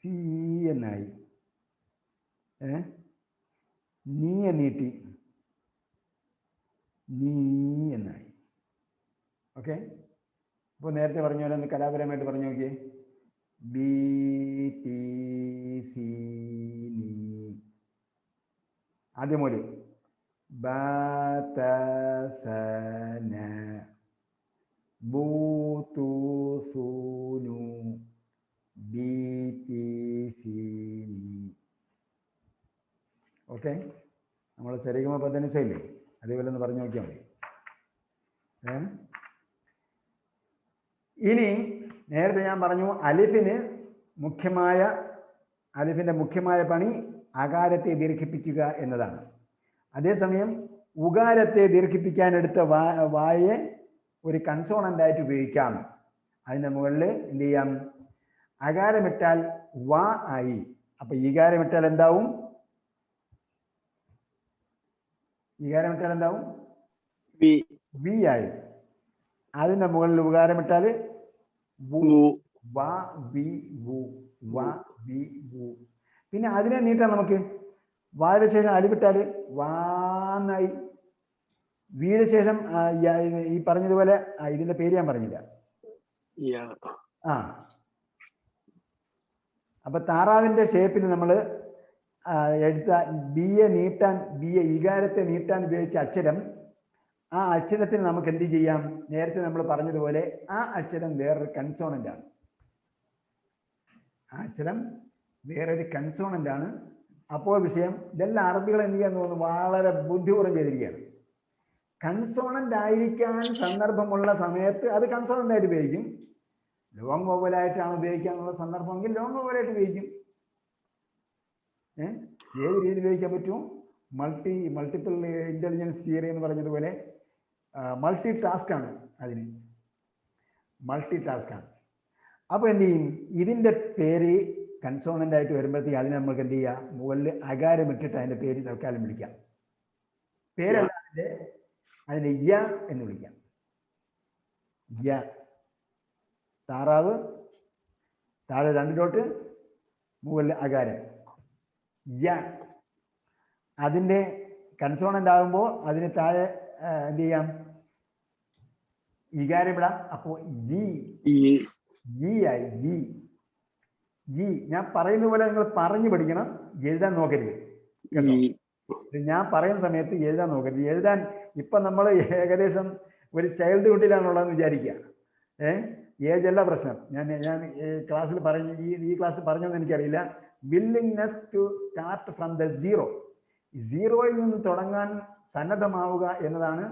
സി എന്നായി. നീ എ നീട്ടി നീ എന്നായി. ഓക്കെ, അപ്പോൾ നേരത്തെ പറഞ്ഞ പോലെ ഒന്ന് കലാപരമായിട്ട് പറഞ്ഞു നോക്കിയേ. ബി ടി സി നീ. ആദ്യം പോലെ ബ ത സ ന ബു തു സു നു ബി ടി സി നീ. ഓക്കെ, നമ്മൾ സരിഗമ പദനിസയില്ലേ, അതേപോലെ ഒന്ന് പറഞ്ഞു നോക്കിയാൽ മതി. ഇനി നേരത്തെ ഞാൻ പറഞ്ഞു അലിഫിൻ്റെ മുഖ്യമായ പണി അകാരത്തെ ദീർഘിപ്പിക്കുക എന്നതാണ്. അതേസമയം ഉകാരത്തെ ദീർഘിപ്പിക്കാനെടുത്ത വായെ ഒരു കൺസോണൻ്റായിട്ട് ഉപയോഗിക്കാം. അതിൻ്റെ മുകളിൽ എന്ത് ചെയ്യാം? അകാരമിട്ടാൽ വ ആയി. അപ്പം ഈകാരമിട്ടാൽ എന്താവും? ഈകാരമിട്ടാൽ എന്താവും? വി ആയി. അതിൻ്റെ മുകളിൽ ഉകാരമിട്ടാൽ പിന്നെ അതിനെ നീട്ടാം നമുക്ക്. വായുടെ ശേഷം അലിവിട്ടാൽ വാന്നായി. വിയുടെ ശേഷം ഈ പറഞ്ഞതുപോലെ ഇതിന്റെ പേര് ഞാൻ പറഞ്ഞില്ല. ആ അപ്പൊ താറാവിന്റെ ഷേപ്പിന് നമ്മൾ എടുത്ത ബിയെ നീട്ടാൻ, ബിയെ ഇകാരത്തെ നീട്ടാൻ ഉപയോഗിച്ച അക്ഷരം, ആ അക്ഷരത്തിന് നമുക്ക് എന്ത് ചെയ്യാം? നേരത്തെ നമ്മൾ പറഞ്ഞതുപോലെ ആ അക്ഷരം വേറൊരു കൺസോണന്റ് ആണ്. ആ അക്ഷരം വേറൊരു കൺസോണന്റ് ആണ്. അപ്പോൾ വിഷയം ഇതെല്ലാം അറബികൾ എന്ത് ചെയ്യാന്ന് തോന്നുന്നു വളരെ ബുദ്ധിപൂർവ്വം ചെയ്തിരിക്കുകയാണ്. കൺസോണന്റ് ആയിരിക്കാൻ സന്ദർഭമുള്ള സമയത്ത് അത് കൺസോണന്റ് ആയിട്ട് ഉപയോഗിക്കും. ലോങ് വവലായിട്ടാണ് ഉപയോഗിക്കാനുള്ള സന്ദർഭമെങ്കിൽ ലോങ് വവലായിട്ട് ഉപയോഗിക്കും. ഏത് രീതിയിൽ ഉപയോഗിക്കാൻ പറ്റും? മൾട്ടിപ്പിൾ ഇന്റലിജൻസ് തിയറി എന്ന് പറഞ്ഞതുപോലെ മൾട്ടി ടാസ്ക് ആണ്, അതിന് മൾട്ടി ടാസ്ക് ആണ്. അപ്പൊ എന്ത് ചെയ്യും? ഇതിന്റെ പേര് കൺസോണന്റ് ആയിട്ട് വരുമ്പോഴത്തേക്ക് അതിന് നമുക്ക് എന്ത് ചെയ്യാം? മുകളിൽ അകാരം ഇട്ടിട്ട് അതിന്റെ പേര് തൽക്കാലം വിളിക്കാം. പേരല്ല, അതിന് യ എന്ന് വിളിക്കാം. യ. താറാവ്, താഴെ 2 ഡോട്ട്, മുകളിൽ അകാരം യ. അതിന്റെ കൺസോണന്റ് ആകുമ്പോൾ അതിന് താഴെ എന്ത് ചെയ്യാം? ഇകാരം ഇടാം. അപ്പോ ആയി. ഞാൻ പറയുന്ന പോലെ നിങ്ങൾ പറഞ്ഞു പഠിക്കണം, എഴുതാൻ നോക്കരുത് കേട്ടോ. ഞാൻ പറയുന്ന സമയത്ത് എഴുതാൻ നോക്കരുത്. എഴുതാൻ ഇപ്പൊ നമ്മൾ ഏകദേശം ഒരു ചൈൽഡ്ഹുഡിലാണുള്ളതെന്ന് വിചാരിക്കുക. ഏജ് അല്ല പ്രശ്നം. ഞാൻ ക്ലാസ്സിൽ പറഞ്ഞു, ഈ ക്ലാസ്സിൽ പറഞ്ഞൊന്നും എനിക്കറിയില്ല. Willingness to start from the zero. സീറോയിൽ നിന്ന് തുടങ്ങാൻ സന്നദ്ധമാവുക എന്നതാണ്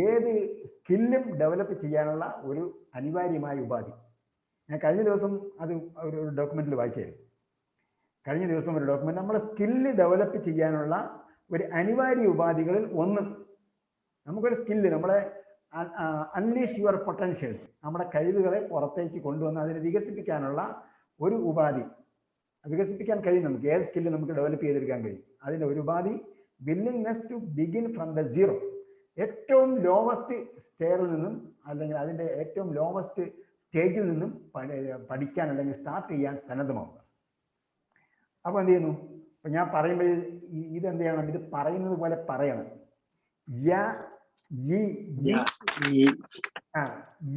ഏത് സ്കില്ലും ഡെവലപ്പ് ചെയ്യാനുള്ള ഒരു അനിവാര്യമായ ഉപാധി. ഞാൻ കഴിഞ്ഞ ദിവസം അത് ഒരു ഡോക്യുമെന്റിൽ വായിച്ചായിരുന്നു. കഴിഞ്ഞ ദിവസം ഒരു ഡോക്യുമെന്റ് നമ്മളെ സ്കില്ല് ഡെവലപ്പ് ചെയ്യാനുള്ള ഒരു അനിവാര്യ ഉപാധികളിൽ ഒന്ന്, നമുക്കൊരു സ്കില്ല്, നമ്മളെ അൺലീഷ് യുവർ പൊട്ടൻഷ്യൽസ്, നമ്മുടെ കഴിവുകളെ പുറത്തേക്ക് കൊണ്ടുവന്ന് അതിനെ വികസിപ്പിക്കാനുള്ള ഒരു ഉപാധി. വികസിപ്പിക്കാൻ കഴിയും നമുക്ക്. ഏത് സ്കില്ല് നമുക്ക് ഡെവലപ്പ് ചെയ്തെടുക്കാൻ കഴിയും. അതിൻ്റെ ഒരു ഉപാധി willingness to begin from the zero. ഏറ്റവും ലോവസ്റ്റ് സ്റ്റെയറിൽ നിന്നും, അല്ലെങ്കിൽ അതിൻ്റെ ഏറ്റവും ലോവസ്റ്റ് സ്റ്റേജിൽ നിന്നും പഠിക്കാൻ അല്ലെങ്കിൽ സ്റ്റാർട്ട് ചെയ്യാൻ സന്നദ്ധമാവുക. അപ്പോൾ എന്ത് ചെയ്യുന്നു? അപ്പൊ ഞാൻ പറയുമ്പോൾ ഇതെന്ത് ചെയ്യണം? ഇത് പറയുന്നത് പോലെ പറയണം.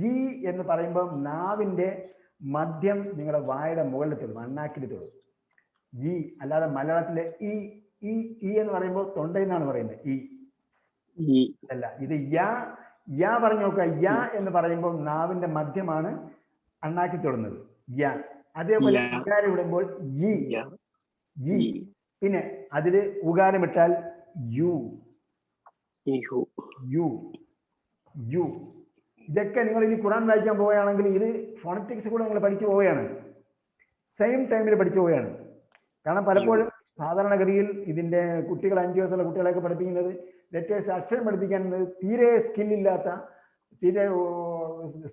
ഈ എന്ന് പറയുമ്പോൾ നാവിന്റെ മദ്യം നിങ്ങളുടെ വായുടെ മുകളിൽ തൊടും, അണ്ണാക്കിൽ തൊടും. ഈ അല്ലാതെ മലയാളത്തിലെ ഈ എന്ന് പറയുമ്പോൾ തൊണ്ടയിൽ നിന്നാണ് പറയുന്നത്. ഈ അല്ല, ഇത് യാ പറഞ്ഞു നോക്കുക. യാ എന്ന് പറയുമ്പോൾ നാവിന്റെ മധ്യമാണ് അണ്ണാക്കി തൊടുന്നത്. യാ. അതേപോലെ ഉകാരം ഇടുമ്പോൾ ഈ. പിന്നെ അതില് ഉകാരം ഇട്ടാൽ യു. ഇതൊക്കെ നിങ്ങൾ ഇനി ഖുർആൻ വായിക്കാൻ പോവുകയാണെങ്കിൽ ഇത് ഫോണറ്റിക്സ് കൂടെ നിങ്ങൾ പഠിച്ചു പോവുകയാണ്, സെയിം ടൈമിൽ പഠിച്ചു പോവുകയാണ്. കാരണം പലപ്പോഴും സാധാരണഗതിയിൽ ഇതിന്റെ കുട്ടികൾ 5 വയസ്സുള്ള കുട്ടികളെയൊക്കെ പഠിപ്പിക്കുന്നത് ലെറ്റേഴ്സ് അക്ഷരം പഠിപ്പിക്കാൻ തീരെ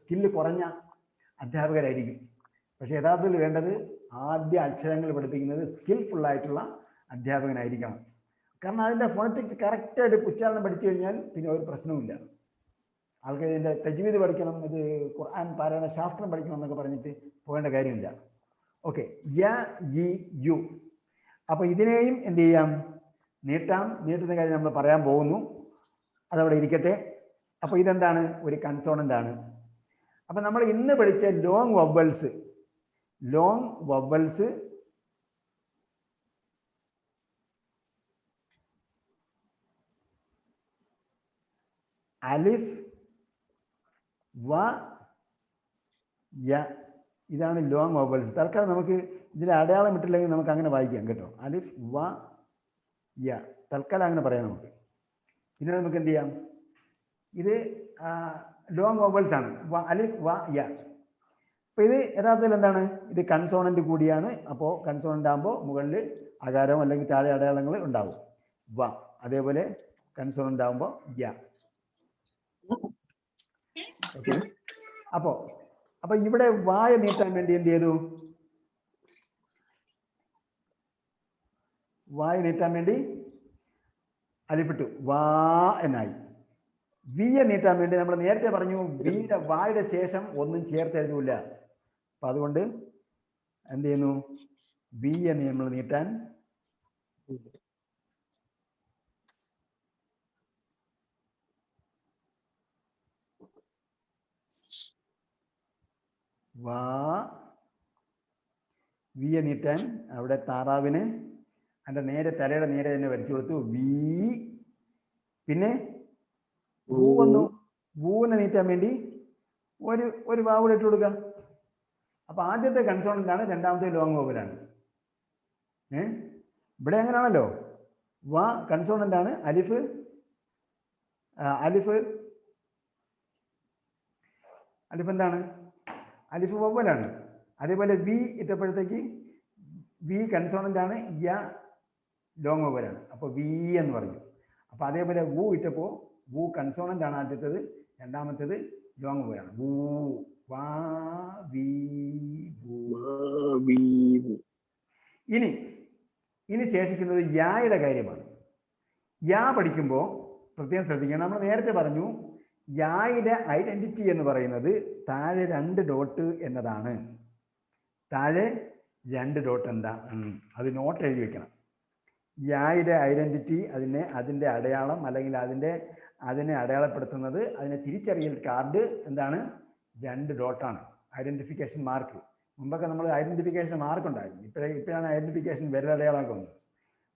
സ്കില്ല് കുറഞ്ഞ അധ്യാപകരായിരിക്കും. പക്ഷെ യഥാർത്ഥത്തിൽ വേണ്ടത് ആദ്യ അക്ഷരങ്ങൾ പഠിപ്പിക്കുന്നത് സ്കിൽഫുൾ ആയിട്ടുള്ള അധ്യാപകനായിരിക്കണം. കാരണം അതിൻ്റെ ഫോണറ്റിക്സ് കറക്റ്റായിട്ട് ഉച്ചാരണം പഠിച്ചു കഴിഞ്ഞാൽ പിന്നെ ഒരു പ്രശ്നവുമില്ല. ആൾക്ക് ഇതിൻ്റെ തജ്വീദ് പഠിക്കണം, ഇത് ഖുർആൻ പാരായണ ശാസ്ത്രം പഠിക്കണം എന്നൊക്കെ പറഞ്ഞിട്ട് പോകേണ്ട കാര്യമില്ല. Okay, you. അപ്പൊ ഇതിനെയും എന്ത് ചെയ്യാം? നീട്ടാം. നീട്ടുന്ന കാര്യം നമ്മൾ പറയാൻ പോകുന്നു, അതവിടെ ഇരിക്കട്ടെ. അപ്പൊ ഇതെന്താണ്? ഒരു കൺസോണന്റ് ആണ്. അപ്പൊ നമ്മൾ ഇന്ന് പഠിച്ച ലോങ് വവ്വൽസ് അലിഫ്, വ, യ. ഇതാണ് ലോങ് വവ്വൽസ്. തൽക്കാലം നമുക്ക് ഇതിൽ അടയാളം ഇട്ടില്ലെങ്കിൽ നമുക്ക് അങ്ങനെ വായിക്കാം കേട്ടോ. അലിഫ്, വ, യ. തൽക്കാലം അങ്ങനെ പറയാം നമുക്ക്. പിന്നെ നമുക്ക് എന്ത് ചെയ്യാം? ഇത് ലോങ് വവ്വൽസ് ആണ്. അലിഫ്, വ, യ. അപ്പൊ ഇത് യഥാർത്ഥത്തിൽ എന്താണ്? ഇത് കൺസോണന്റ് കൂടിയാണ്. അപ്പോൾ കൺസോണന്റ് ആകുമ്പോൾ മുകളിൽ അകാരം അല്ലെങ്കിൽ താഴെ അടയാളങ്ങൾ ഉണ്ടാവും. വ. അതേപോലെ കൺസോണന്റ് ആകുമ്പോൾ യ. ഓക്കെ. അപ്പൊ ഇവിടെ വായ നീട്ടാൻ വേണ്ടി എന്ത് ചെയ്തു? വായ നീട്ടാൻ വേണ്ടി അലിപ്പിട്ടു, വാ എന്നായി. വിയെ നീട്ടാൻ വേണ്ടി നമ്മൾ നേരത്തെ പറഞ്ഞു വിയുടെ വായുടെ ശേഷം ഒന്നും ചേർത്ത് എഴുതൂല. അപ്പൊ അതുകൊണ്ട് എന്ത് ചെയ്യുന്നു? വിയെ നമ്മൾ നീട്ടാൻ വാ വിയെ നീട്ടാൻ അവിടെ താറാവിന് അതിൻ്റെ നേരെ തലയുടെ നേരെ തന്നെ വരച്ചു കൊടുത്തു. വി. പിന്നെ വൂ വന്നു. വൂവിനെ നീട്ടാൻ വേണ്ടി ഒരു വാവ് ഇട്ട് കൊടുക്കുക. അപ്പൊ ആദ്യത്തെ കൺസോണന്റ് ആണ്, രണ്ടാമത്തെ ലോങ് വവലാണ്. ഇവിടെ അങ്ങനെയാണല്ലോ. വ കൺസോണന്റ് ആണ്, അലിഫ് എന്താണ്? അലിഫ് വവ്വലാണ്. അതേപോലെ വി ഇട്ടപ്പോഴത്തേക്ക് വി കൺസോണന്റ് ആണ്, യ ലോങ് വവലാണ്. അപ്പോൾ വി എന്ന് പറഞ്ഞു. അപ്പൊ അതേപോലെ വു ഇട്ടപ്പോൾ വു കൺസോണന്റ് ആണ് ആദ്യത്തേത്, രണ്ടാമത്തേത് ലോങ് വവലാണ്. വൂ വാ വി വൂ. ഇനി ശേഷിക്കുന്നത് യായുടെ കാര്യമാണ്. യാ പഠിക്കുമ്പോൾ പ്രത്യേകം ശ്രദ്ധിക്കണം. നമ്മൾ നേരത്തെ പറഞ്ഞു യായുടെ ഐഡന്റിറ്റി എന്ന് പറയുന്നത് താഴെ 2 ഡോട്ട് എന്നതാണ്. താഴെ 2 ഡോട്ട് എന്താ? അത് നോട്ട് എഴുതി വെക്കണം. യായുടെ ഐഡന്റിറ്റി, അതിൻ്റെ അടയാളം അല്ലെങ്കിൽ അതിനെ അടയാളപ്പെടുത്തുന്നത്, അതിനെ തിരിച്ചറിയൽ കാർഡ് എന്താണ്? 2 ഡോട്ടാണ്. Identification mark. മുമ്പൊക്കെ നമ്മൾ ഐഡന്റിഫിക്കേഷൻ മാർക്ക് ഉണ്ടായിരുന്നു. ഇപ്പോഴാണ് ഐഡന്റിഫിക്കേഷൻ വിരലടയാളമൊക്കെ വന്നത്.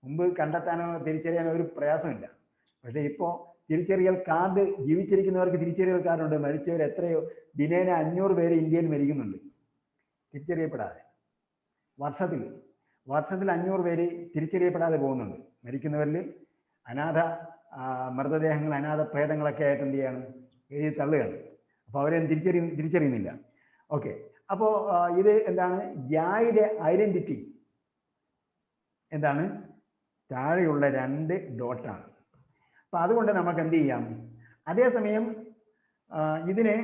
മുമ്പ് കണ്ടെത്താനോ തിരിച്ചറിയാനോ ഒരു പ്രയാസമില്ല. പക്ഷേ ഇപ്പോൾ തിരിച്ചറിയൽ കാർഡ്, ജീവിച്ചിരിക്കുന്നവർക്ക് തിരിച്ചറിയൽ കാർഡുണ്ട്. മരിച്ചവർ എത്രയോ ദിനേന 500 പേര് ഇന്ത്യയിൽ മരിക്കുന്നുണ്ട് തിരിച്ചറിയപ്പെടാതെ. വർഷത്തിൽ 500 പേര് തിരിച്ചറിയപ്പെടാതെ പോകുന്നുണ്ട്. മരിക്കുന്നവരിൽ അനാഥ മൃതദേഹങ്ങൾ, അനാഥ പ്രേതങ്ങളൊക്കെ ആയിട്ട് എന്ത് ചെയ്യാണ്? എഴുതി തള്ളുകയാണ്. അപ്പോൾ അവരെ തിരിച്ചറിയുന്നില്ല. ഓക്കെ. അപ്പോൾ ഇത് എന്താണ്? യായുടെ ഐഡന്റിറ്റി എന്താണ്? താഴെയുള്ള 2 ഡോട്ടാണ്. അപ്പം അതുകൊണ്ട് നമുക്ക് എന്ത് ചെയ്യാം? അതേസമയം ഇതിനെ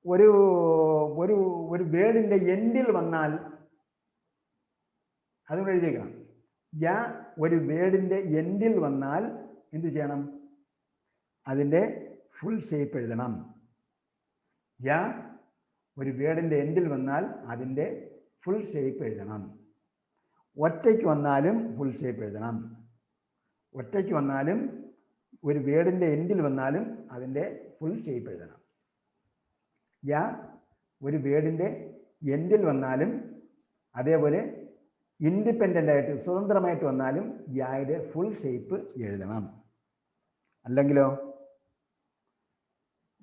ഒരു വേർഡിൻ്റെ എൻഡിൽ വന്നാൽ അതുകൊണ്ട് എഴുതിയേക്കണം. യാ ഒരു വേർഡിൻ്റെ എൻഡിൽ വന്നാൽ എന്ത് ചെയ്യണം? അതിൻ്റെ ഫുൾ ഷേപ്പ് എഴുതണം. യാ ഒരു വേർഡിൻ്റെ എൻഡിൽ വന്നാൽ അതിൻ്റെ ഫുൾ ഷേപ്പ് എഴുതണം. ഒറ്റയ്ക്ക് വന്നാലും ഫുൾ ഷേപ്പ് എഴുതണം. ഒറ്റയ്ക്ക് വന്നാലും ഒരു വേർഡിൻ്റെ എൻഡിൽ വന്നാലും അതിൻ്റെ ഫുൾ ഷേപ്പ് എഴുതണം. യാ ഒരു വേർഡിൻ്റെ എൻഡിൽ വന്നാലും അതേപോലെ ഇൻഡിപെൻഡൻ്റ് ആയിട്ട് സ്വതന്ത്രമായിട്ട് വന്നാലും യായുടെ ഫുൾ ഷേപ്പ് എഴുതണം. അല്ലെങ്കിലോ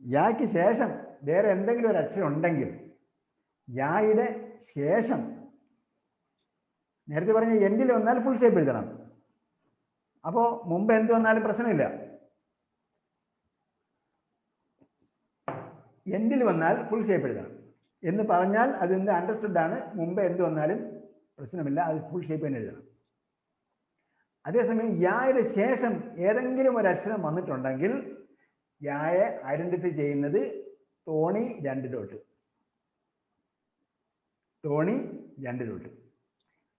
യായ്ക്ക് ശേഷം വേറെ എന്തെങ്കിലും ഒരു അക്ഷരം ഉണ്ടെങ്കിൽ യായുടെ ശേഷം നേരത്തെ പറഞ്ഞ എൻഡിൽ വന്നാൽ ഫുൾ ഷേപ്പ് എഴുതണം. അപ്പോൾ മുമ്പ് എന്ത് വന്നാലും പ്രശ്നമില്ല. എൻഡിൽ വന്നാൽ ഫുൾ ഷേപ്പ് എഴുതണം എന്ന് പറഞ്ഞാൽ അതിൻ്റെ അണ്ടർസ്റ്റുഡ് ആണ്. മുമ്പ് എന്ത് വന്നാലും പ്രശ്നമില്ല, അത് ഫുൾ ഷേപ്പ് തന്നെ എഴുതണം. അതേസമയം യായുടെ ശേഷം ഏതെങ്കിലും ഒരു അക്ഷരം വന്നിട്ടുണ്ടെങ്കിൽ യായെ ഐഡന്റിഫൈ ചെയ്യുന്നത് തോണി 2 ഡോട്ട്. തോണി 2 ഡോട്ട്.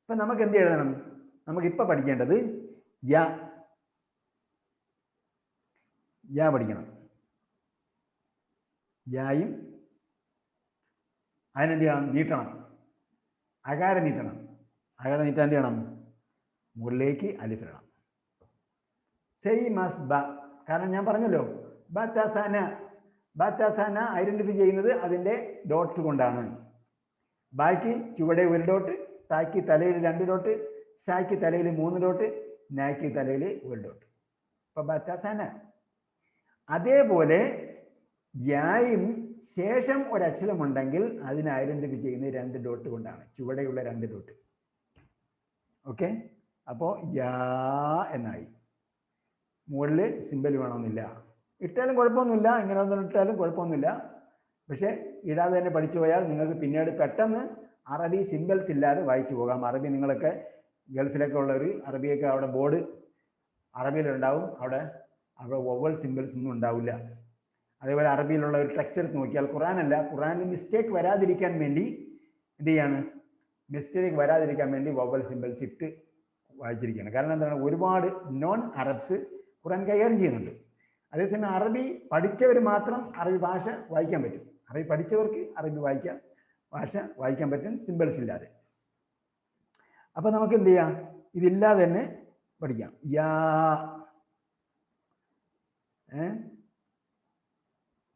ഇപ്പം നമുക്ക് എന്ത് എഴുതണം? നമുക്കിപ്പോൾ പഠിക്കേണ്ടത് യാ പഠിക്കണം. യായും അതിനെന്ത് ചെയ്യണം? നീട്ടണം. അകാരം നീട്ടണം. അകാരം നീട്ടാൻ എന്ത് ചെയ്യണം? മുകളിലേക്ക് അലിഫിടണം. സെയിം ആസ് ബ. കാരണം ഞാൻ പറഞ്ഞല്ലോ ബാത്താസാന ഐഡന്റിഫൈ ചെയ്യുന്നത് അതിൻ്റെ ഡോട്ട് കൊണ്ടാണ്. ബാക്കി ചുവടെ 1 ഡോട്ട്, താക്ക് തലയിൽ 2 ഡോട്ട്, സാക്ക് തലയിൽ 3 ഡോട്ട്, നാക്ക് തലയിൽ 1 ഡോട്ട്. അപ്പൊ ബാത്താസാന. അതേപോലെ യായും ശേഷം ഒരക്ഷരമുണ്ടെങ്കിൽ അതിനെ ഐഡന്റിഫൈ ചെയ്യുന്നത് 2 ഡോട്ട് കൊണ്ടാണ്, ചുവടെയുള്ള 2 ഡോട്ട്. ഓക്കെ. അപ്പോൾ യാ എന്നായി. മുകളിൽ സിമ്പൽ വേണമെന്നില്ല. ഇട്ടാലും കുഴപ്പമൊന്നുമില്ല, ഇങ്ങനെ ഒന്നും ഇട്ടാലും കുഴപ്പമൊന്നുമില്ല. പക്ഷെ ഇടാതെ തന്നെ പഠിച്ചു പോയാൽ നിങ്ങൾക്ക് പിന്നീട് പെട്ടെന്ന് അറബി സിമ്പൽസ് ഇല്ലാതെ വായിച്ചു പോകാം. അറബി നിങ്ങളൊക്കെ ഗൾഫിലൊക്കെ ഉള്ളവർ അറബിയൊക്കെ അവിടെ ബോർഡ് അറബിയിലുണ്ടാവും. അവിടെ വവൽ സിമ്പൽസ് ഒന്നും ഉണ്ടാവില്ല. അതേപോലെ അറബിയിലുള്ള ഒരു ടെക്സ്റ്റ് എടുത്ത് നോക്കിയാൽ ഖുറാനിൽ മിസ്റ്റേക്ക് വരാതിരിക്കാൻ വേണ്ടി എന്ത് ചെയ്യാണ്? മിസ്റ്റേക്ക് വരാതിരിക്കാൻ വേണ്ടി വവൽ സിമ്പൽസ് ഇട്ട് വായിച്ചിരിക്കുകയാണ്. കാരണം എന്താണ്? ഒരുപാട് നോൺ അറബ്സ് ഖുറാൻ കൈകാര്യം ചെയ്യുന്നുണ്ട്. അതേസമയം അറബി പഠിച്ചവർ മാത്രം അറബി ഭാഷ വായിക്കാൻ പറ്റും. അറബി പഠിച്ചവർക്ക് അറബി ഭാഷ വായിക്കാൻ പറ്റും, സിമ്പിൾസ് ഇല്ലാതെ. അപ്പം നമുക്ക് എന്ത് ചെയ്യാം? ഇതില്ലാതെ തന്നെ പഠിക്കാം. യാ.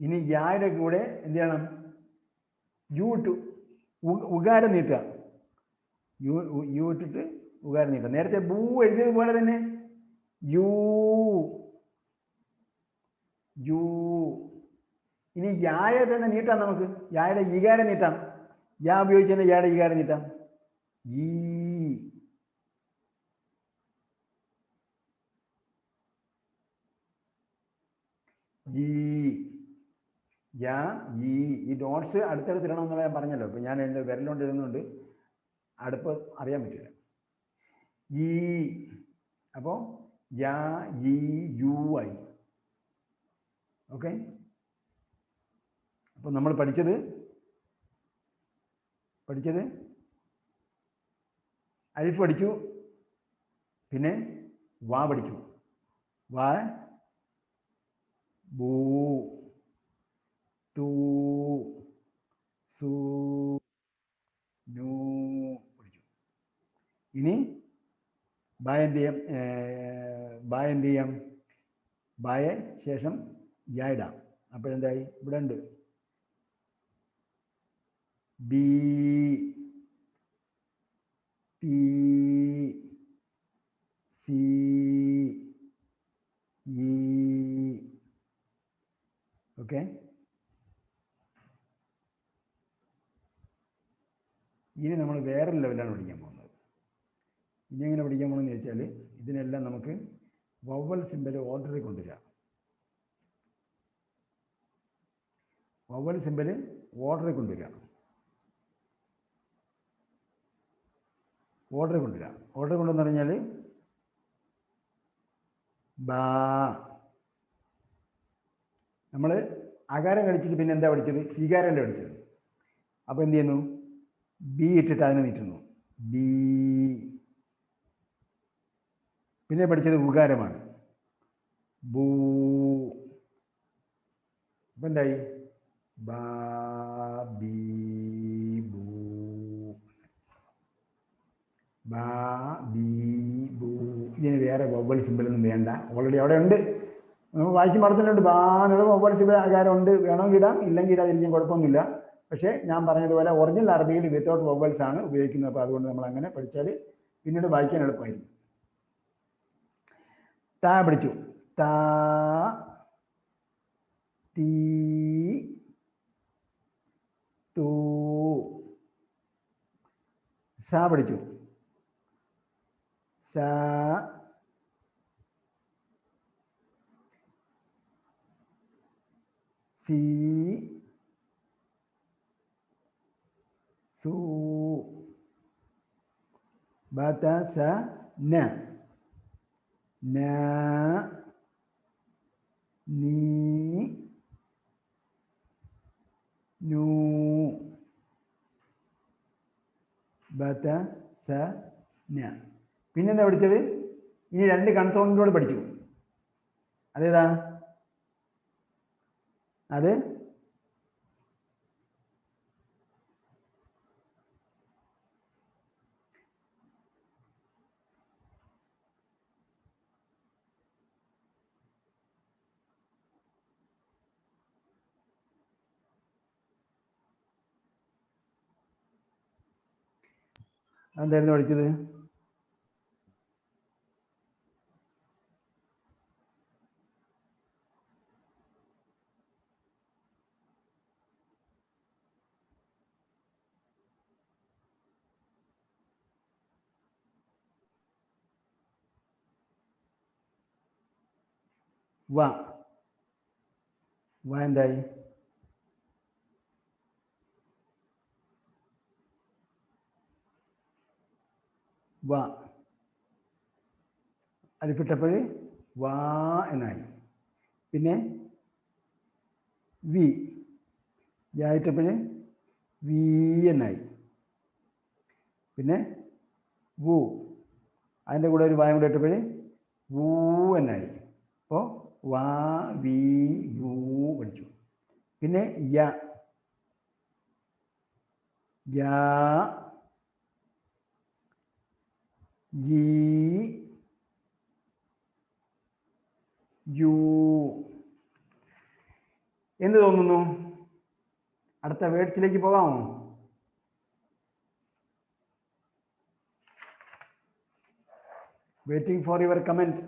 ഇനി യായുടെ കൂടെ എന്ത് ചെയ്യണം? യു ഇട്ടു, ഉകാരം നീട്ടുക, യു ഇട്ടിട്ട് ഉകാരം നീട്ടുക. നേരത്തെ ബൂ എഴുതിയതുപോലെ തന്നെ യു യു. ഇനി യായ തന്നെ നീട്ടാം, നമുക്ക് യായുടെ ഈകാരം നീട്ടാം. യാ ഉപയോഗിച്ച് തന്നെ യായുടെ ഈകാരം നീട്ടാം. ഈ യാ ഈ ഡോട്ട്സ് അടുത്തടുത്ത് ഇടണം എന്നുള്ള ഞാൻ പറഞ്ഞല്ലോ. ഇപ്പം ഞാൻ എൻ്റെ വിരലുകൊണ്ട് എഴുതുന്നുണ്ട്, അടുപ്പ് അറിയാൻ പറ്റില്ല. ഈ അപ്പോൾ യാ ഈ യു ആയി. ഓക്കെ, അപ്പോൾ നമ്മൾ പഠിച്ചത് അലിഫ് പഠിച്ചു, പിന്നെ വാ പഠിച്ചു. വാ, ബൂ, തൂ, സൂ, നൂ പഠിച്ചു. ഇനി ബാ എന്ത് ചെയ്യാം? ബായ ശേഷം യാ ഇടാം. അപ്പോഴെന്തായി? ഇവിടെ ഉണ്ട് B, P, C, E. Okay, ഇനി നമ്മൾ വേറൊരു ലെവലാണ് പഠിക്കാൻ പോകുന്നത്. ഇനി എങ്ങനെ പഠിക്കാൻ പോകുന്നതെന്ന് ചോദിച്ചാൽ, ഇതിനെല്ലാം നമുക്ക് വവ്വൽ സിമ്പൽ ഓർഡറിൽ കൊണ്ടുവരിക. വവ്വൽ സിമ്പൽ ഓർഡറിൽ കൊണ്ടുവരിക. ഓർഡർ കൊണ്ടുവന്ന് പറഞ്ഞാൽ ബാ. നമ്മൾ അകാരം കഴിച്ചിട്ട് പിന്നെ എന്താ പഠിച്ചത്? ഈകാരമല്ലേ പഠിച്ചത്. അപ്പോൾ എന്ത് ചെയ്യുന്നു? ബി ഇട്ടിട്ട് അതിനെ നീട്ടുന്നു, ബി. പിന്നെ പഠിച്ചത് ഉകാരമാണ്, ബൂ. അപ്പം എന്തായി? ബാ, ബി, ബൂ. ബാ, ബി, ബൂ. ഇതിന് വേറെ വവ്വൽ സിമ്പിളൊന്നും വേണ്ട, ഓൾറെഡി അവിടെ ഉണ്ട്. നമ്മൾ വായിക്കും പറഞ്ഞിട്ടുണ്ട്, ബാ എന്നുള്ള വവ്വൽ സിമ്പിൾ ആകാരം ഉണ്ട്. വേണമെങ്കിൽ ഇടാം, ഇല്ലെങ്കിൽ ഇടാതിരിക്കും, കുഴപ്പമൊന്നുമില്ല. പക്ഷേ ഞാൻ പറഞ്ഞതുപോലെ ഒറിജിനൽ അറബിയിൽ വിത്തൗട്ട് വവ്വൽസ് ആണ് ഉപയോഗിക്കുന്നത്. അപ്പോൾ അതുകൊണ്ട് നമ്മൾ അങ്ങനെ പഠിച്ചാൽ പിന്നീട് വായിക്കാൻ എളുപ്പമായിരിക്കും. താ പഠിച്ചു, താ, തീ, തൂ. സാ പഠിച്ചു, സാ, സി, സൂ. ബാത്ത സ ന, ന, നീ, നൂ. ബാത്ത സ ന. പിന്നെന്താ പഠിച്ചത്? ഇനി രണ്ട് കൺസോണന്റോട് പഠിച്ചു. അതേതാ? അത് എന്തായിരുന്നു പഠിച്ചത്? വ. വ എന്തായി? വ. അലിഫിട്ടപ്പോൾ വാ എന്നായി. പിന്നെ വി, യായിട്ടപ്പോൾ വി എന്നായി. പിന്നെ വു, അതിൻ്റെ കൂടെ ഒരു വായം കൂടെ ഇട്ടപ്പോൾ വൂ എന്നായി. അപ്പോൾ വാ, വി, യു പഠിച്ചു. പിന്നെ യ, യാ, ഈ, യു. എന്ത് തോന്നുന്നു? അടുത്ത വേർഡ്സിലേക്ക് പോകാമോ? Waiting for your comment.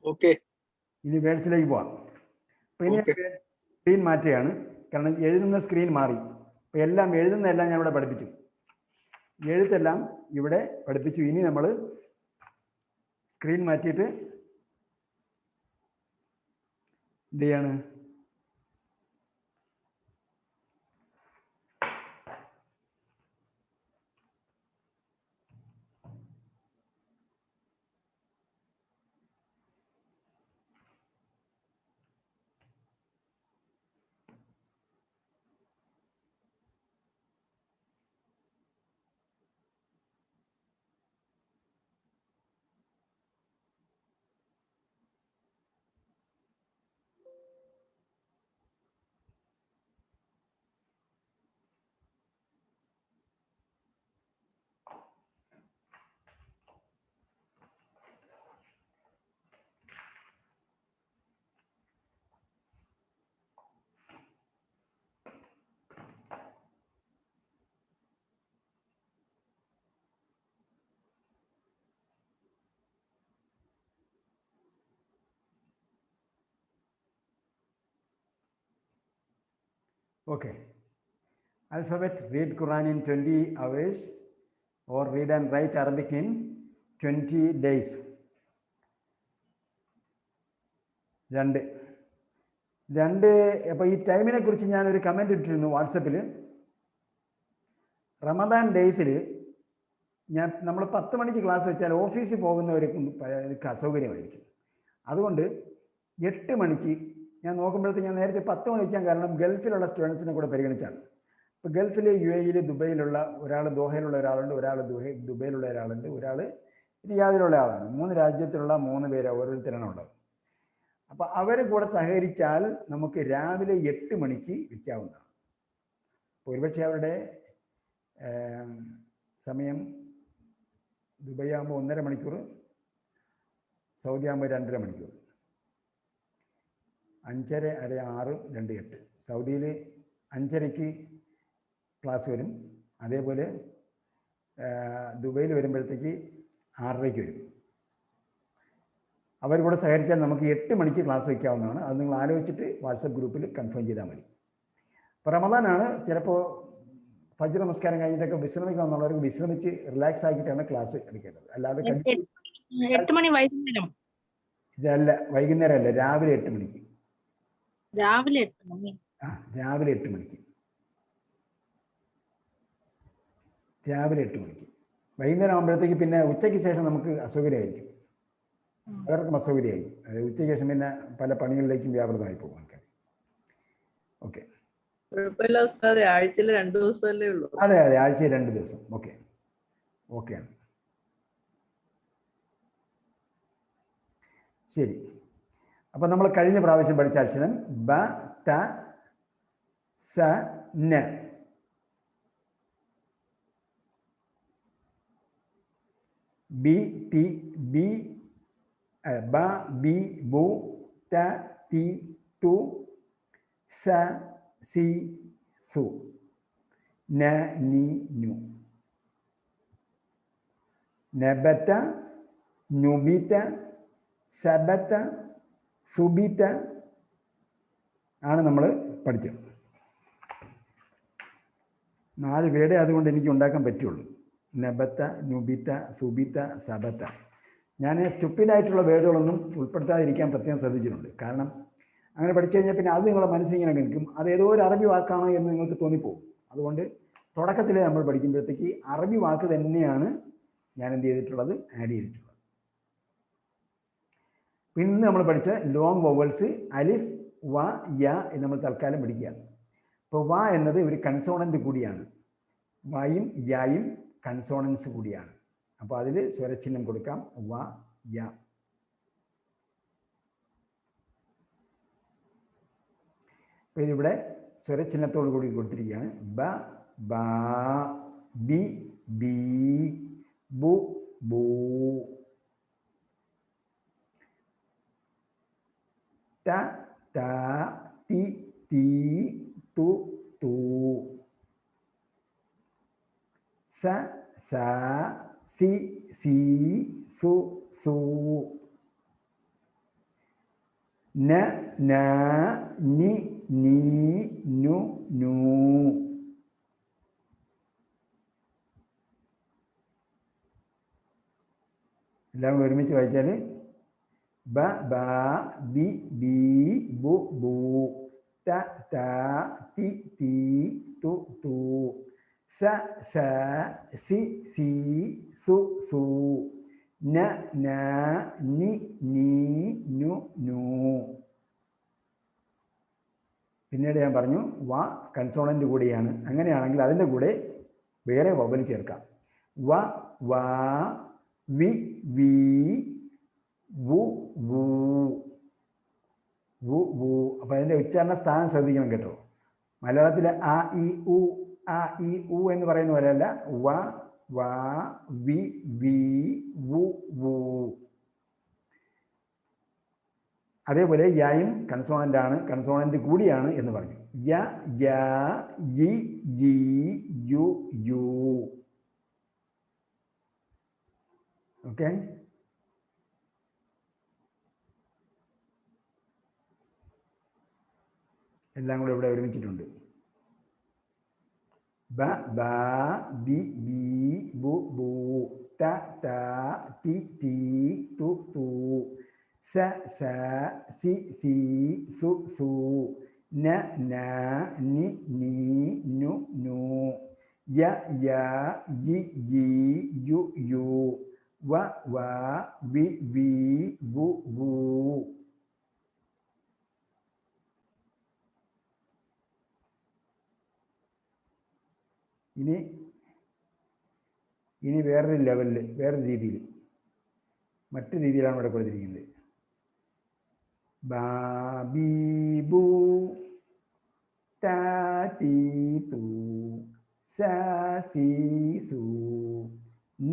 Okay, ഇനി വേർഡ്സിലേക്ക് പോവാം. അപ്പൊ ഇനി സ്ക്രീൻ മാറ്റുകയാണ്, കാരണം എഴുതുന്ന സ്ക്രീൻ മാറി. അപ്പൊ എല്ലാം എഴുതുന്നതെല്ലാം ഞാൻ ഇവിടെ പഠിപ്പിച്ചു, എഴുത്തെല്ലാം ഇവിടെ പഠിപ്പിച്ചു. ഇനി നമ്മൾ സ്ക്രീൻ മാറ്റിയിട്ട് എന്ത് ചെയ്യാണ്? Okay. Alphabet, read Quran in 20 hours or read and write Arabic in 20 days. രണ്ട്. അപ്പോൾ ഈ ടൈമിനെ കുറിച്ച് ഞാനൊരു കമൻറ്റ് ഇട്ടിരുന്നു വാട്സപ്പിൽ. റമദാൻ ഡേയ്സിൽ നമ്മൾ 10 മണിക്ക് ക്ലാസ് വെച്ചാൽ ഓഫീസിൽ പോകുന്നവർക്ക് അസൗകര്യമായിരിക്കും. അതുകൊണ്ട് 8 മണിക്ക് ഞാൻ നോക്കുമ്പോഴത്തേക്ക് ഞാൻ നേരത്തെ 10 മണിക്കാൻ കാരണം ഗൾഫിലുള്ള സ്റ്റുഡൻസിനെ കൂടെ പരിഗണിച്ചാണ്. ഇപ്പോൾ ഗൾഫിൽ UAE ദുബൈയിലുള്ള ഒരാൾ, ദോഹയിലുള്ള ഒരാളുണ്ട്, ഒരാൾ ദുബൈയിലുള്ള ഒരാളുണ്ട്, ഒരാൾ റിയാദിലുള്ള ആളാണ്. 3 രാജ്യത്തിലുള്ള 3 പേര് ഓരോരുത്തരാണ് ഉള്ളത്. അപ്പോൾ അവർ കൂടെ സഹകരിച്ചാൽ നമുക്ക് രാവിലെ 8 മണിക്ക് വിൽക്കാവുന്നതാണ്. ഒരുപക്ഷെ അവരുടെ സമയം ദുബൈ ആകുമ്പോൾ 1.5 മണിക്കൂർ, സൗദി ആകുമ്പോൾ 2.5 മണിക്കൂർ, 5:30, 6, 2, 8. സൗദിയിൽ 5:30 ക്ലാസ് വരും. അതേപോലെ ദുബൈയിൽ വരുമ്പോഴത്തേക്ക് 6:30 വരും. അവർ കൂടെ സഹകരിച്ചാൽ നമുക്ക് 8 മണിക്ക് ക്ലാസ് വയ്ക്കാവുന്നതാണ്. അത് നിങ്ങൾ ആലോചിച്ചിട്ട് വാട്സപ്പ് ഗ്രൂപ്പിൽ കൺഫേം ചെയ്താൽ മതി. ഇപ്പോൾ റമദാനാണ്, ചിലപ്പോൾ ഫജ്ർ നമസ്കാരം കഴിഞ്ഞിട്ടൊക്കെ വിശ്രമിക്കാമെന്നുള്ളവർക്ക് വിശ്രമിച്ച് റിലാക്സ് ആക്കിയിട്ടാണ് ക്ലാസ് എടുക്കേണ്ടത്. അല്ലാതെ 8 മണി വൈകുന്നേരം അല്ല, വൈകുന്നേരം അല്ല, രാവിലെ 8 മണിക്ക്. രാവിലെ 8 മണി. രാവിലെ 8 മണിക്ക്. രാവിലെ 8 മണിക്ക്. വൈകുന്നേരം ആകുമ്പോഴത്തേക്ക് പിന്നെ ഉച്ചയ്ക്ക് ശേഷം നമുക്ക് അസൗകര്യമായിരിക്കും, പലർക്കും അസൗകര്യമായിരിക്കും. അതായത് ഉച്ചയ്ക്ക് ശേഷം പിന്നെ പല പണികളിലേക്കും വ്യാപൃതമായി പോകും ആൾക്കാർ. ഓക്കെ, കുഴപ്പമില്ല ഉസ്താദേ, ആഴ്ചയിൽ 2 ദിവസമല്ലേ ഉള്ളൂ. അതെ, ആഴ്ചയിൽ 2 ദിവസം. ഓക്കെ, ഓക്കെയാണ്. ശരി. അപ്പം നമ്മൾ കഴിഞ്ഞ പ്രാവശ്യം പഠിച്ച അക്ഷരം ബ, ത, സ, ന. ബി, തി, ബി, ബ, ബി, ബു, ത, തി, തു, സ, സി, സു, ന, നി, നു. നബത, നുബിത, സബത, സുബിത ആണ് നമ്മൾ പഠിച്ചത്. 4 വേർഡേ അതുകൊണ്ട് എനിക്ക് ഉണ്ടാക്കാൻ പറ്റുള്ളൂ. നബത്ത, നുബിത്ത, സുബിത്ത, സബത്ത. ഞാൻ സ്റ്റുപ്പിഡായിട്ടുള്ള വേർഡുകളൊന്നും ഉൾപ്പെടുത്താതിരിക്കാൻ പ്രത്യേകം ശ്രദ്ധിച്ചിട്ടുണ്ട്. കാരണം അങ്ങനെ പഠിച്ചു കഴിഞ്ഞാൽ പിന്നെ അത് നിങ്ങളുടെ മനസ്സിൽ ഇങ്ങനെ നിൽക്കും, അത് ഏതോ ഒരു അറബി വാക്കാണോ എന്ന് നിങ്ങൾക്ക് തോന്നിപ്പോകും. അതുകൊണ്ട് തുടക്കത്തിൽ നമ്മൾ പഠിക്കുമ്പോഴത്തേക്ക് അറബി വാക്ക് തന്നെയാണ് ഞാൻ എന്ത് ചെയ്തിട്ടുള്ളത്, ആഡ് ചെയ്തിട്ടുള്ളത്. ഇന്ന് നമ്മൾ പഠിച്ച ലോങ് വൊവൽസ് അലിഫ്, വ, യ എന്ന് നമ്മൾ തൽക്കാലം പഠിക്കുകയാണ്. ഇപ്പോൾ വ എന്നത് ഒരു കൺസോണൻ്റ് കൂടിയാണ്. വയും യായും കൺസോണൻസ് കൂടിയാണ്. അപ്പോൾ അതിൽ സ്വരചിഹ്നം കൊടുക്കാം, വ, യ. അപ്പോൾ ഇതിവിടെ സ്വരചിഹ്നത്തോടു കൂടി കൊടുത്തിരിക്കുകയാണ്. ബ, ബ, ബി, ബി, ബു, ബൂ, ത, ത, തി, തീ തു തൂ സ സ സി സീ സു സൂ ന ന നി നീ നു നൂ എല്ലാം ഒരുമിച്ച് വായിച്ചാൽ ബ ബ ബി ബി ബു ബു ത ത തി തി തു തു സ സ സി സി സു സു ന ന നി നീ നു നൂ. പിന്നീട് ഞാൻ പറഞ്ഞു വ കൺസോണന്റ് കൂടിയാണ്. അങ്ങനെയാണെങ്കിൽ അതിൻ്റെ കൂടെ വേറെ വവൽ ചേർക്കാം. വ വ വി വി വു വു വു വു. അപ്പം അതിൻ്റെ ഉച്ചാരണ സ്ഥാനം ശ്രദ്ധിക്കണം കേട്ടോ. മലയാളത്തിൽ ആ ഇ ഉ ആ ഇ ഉ എന്ന് പറയുന്ന പോലെയല്ല. വ വ വി വി വു വു. അതേപോലെ യയും കൺസോണന്റ് ആണ്, കൺസോണന്റ് കൂടിയാണ് എന്ന് പറഞ്ഞു. യ യ യി യി യു യു. ഓക്കെ, എല്ലാം കൂടെ ഇവിടെ ഒരുമിച്ചിട്ടുണ്ട്. ബ ബ ബി ബി ബു ബു ത ത തി തി തു തു സ സ സി സി സു സു ന ന നി നീ നു നു യ യ യി യി യു യു വ വ വി വി വു വു. ഇനി വേറൊരു ലെവലിൽ, വേറൊരു രീതിയിൽ, മറ്റു രീതിയിലാണ് ഇവിടെ കൊടുത്തിരിക്കുന്നത്. ബാബീബു താതീതു സീസു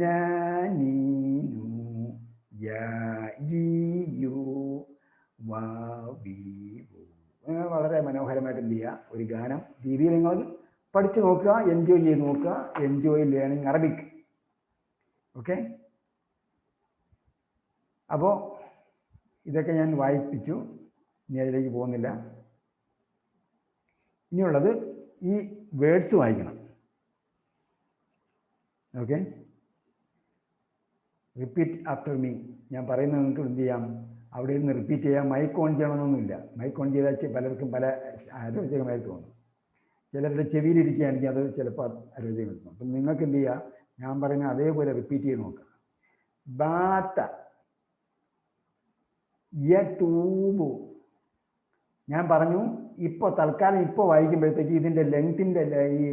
നനീനു യു വാബീബു. വളരെ മനോഹരമായിട്ട് എന്ത് ചെയ്യുക, ഒരു ഗാനം രീതിയിൽ നിങ്ങൾ പഠിച്ചു നോക്കുക, എൻജോയ് ചെയ്ത് നോക്കുക. Enjoy learning Arabic. ഓക്കെ, അപ്പോൾ ഇതൊക്കെ ഞാൻ വായിപ്പിച്ചു, ഇനി അതിലേക്ക് പോകുന്നില്ല. ഇനിയുള്ളത് ഈ വേർഡ്സ് വായിക്കണം. Okay, repeat after me. ഞാൻ പറയുന്നത് നിങ്ങൾക്ക് എന്ത് ചെയ്യാം, അവിടെ ഇരുന്ന് റിപ്പീറ്റ് ചെയ്യാം. മൈക്ക് ഓൺ ചെയ്യണമെന്നൊന്നുമില്ല. മൈക്ക് ഓൺ ചെയ്താൽ പലർക്കും പല ആരോഗ്യകരമായി തോന്നും. ചിലരുടെ ചെവിയിലിരിക്കുകയാണെങ്കിൽ അത് ചിലപ്പോൾ ആരോഗ്യം കിട്ടും. അപ്പം നിങ്ങൾക്ക് എന്ത് ചെയ്യുക, ഞാൻ പറയുന്ന അതേപോലെ റിപ്പീറ്റ് ചെയ്ത് നോക്കുക. ബാത്ത യതൂബു. ഞാൻ പറഞ്ഞു ഇപ്പോൾ തൽക്കാലം ഇപ്പോൾ വായിക്കുമ്പോഴത്തേക്ക് ഇതിൻ്റെ ലെങ്ത്തിൻ്റെ ഈ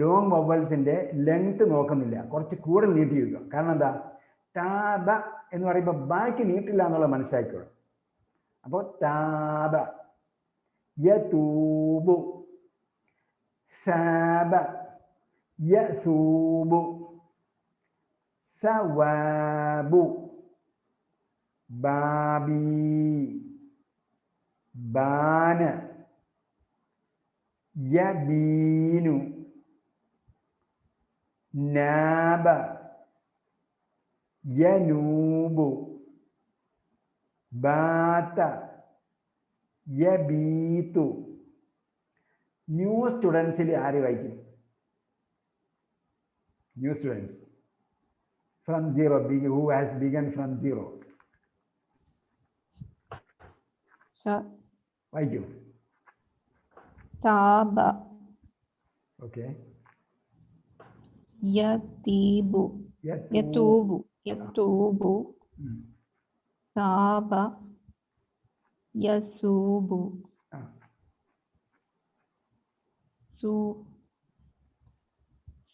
ലോങ് വവൽസിൻ്റെ ലെങ്ത്ത് നോക്കുന്നില്ല, കുറച്ച് കൂടുതൽ നീട്ടി വയ്ക്കുക. കാരണം എന്താ, താബ എന്ന് പറയുമ്പോൾ ബാക്കി നീട്ടില്ല എന്നുള്ള മനസ്സിലാക്കിയോളൂ. അപ്പോൾ താബ യതൂബു സാബ യസൂബു സവാബു ബാബി ബാന യബീനു നാബ യനൂബു ബാത യബീതു. ന്യൂ സ്റ്റുഡൻസിൽ ആര് വായിക്കും? New students from zero, who has begun from zero? വായിക്കൂ. താബ ഓക്കെ. യതീബു യതൂബു യതൂബു താബ യസൂബു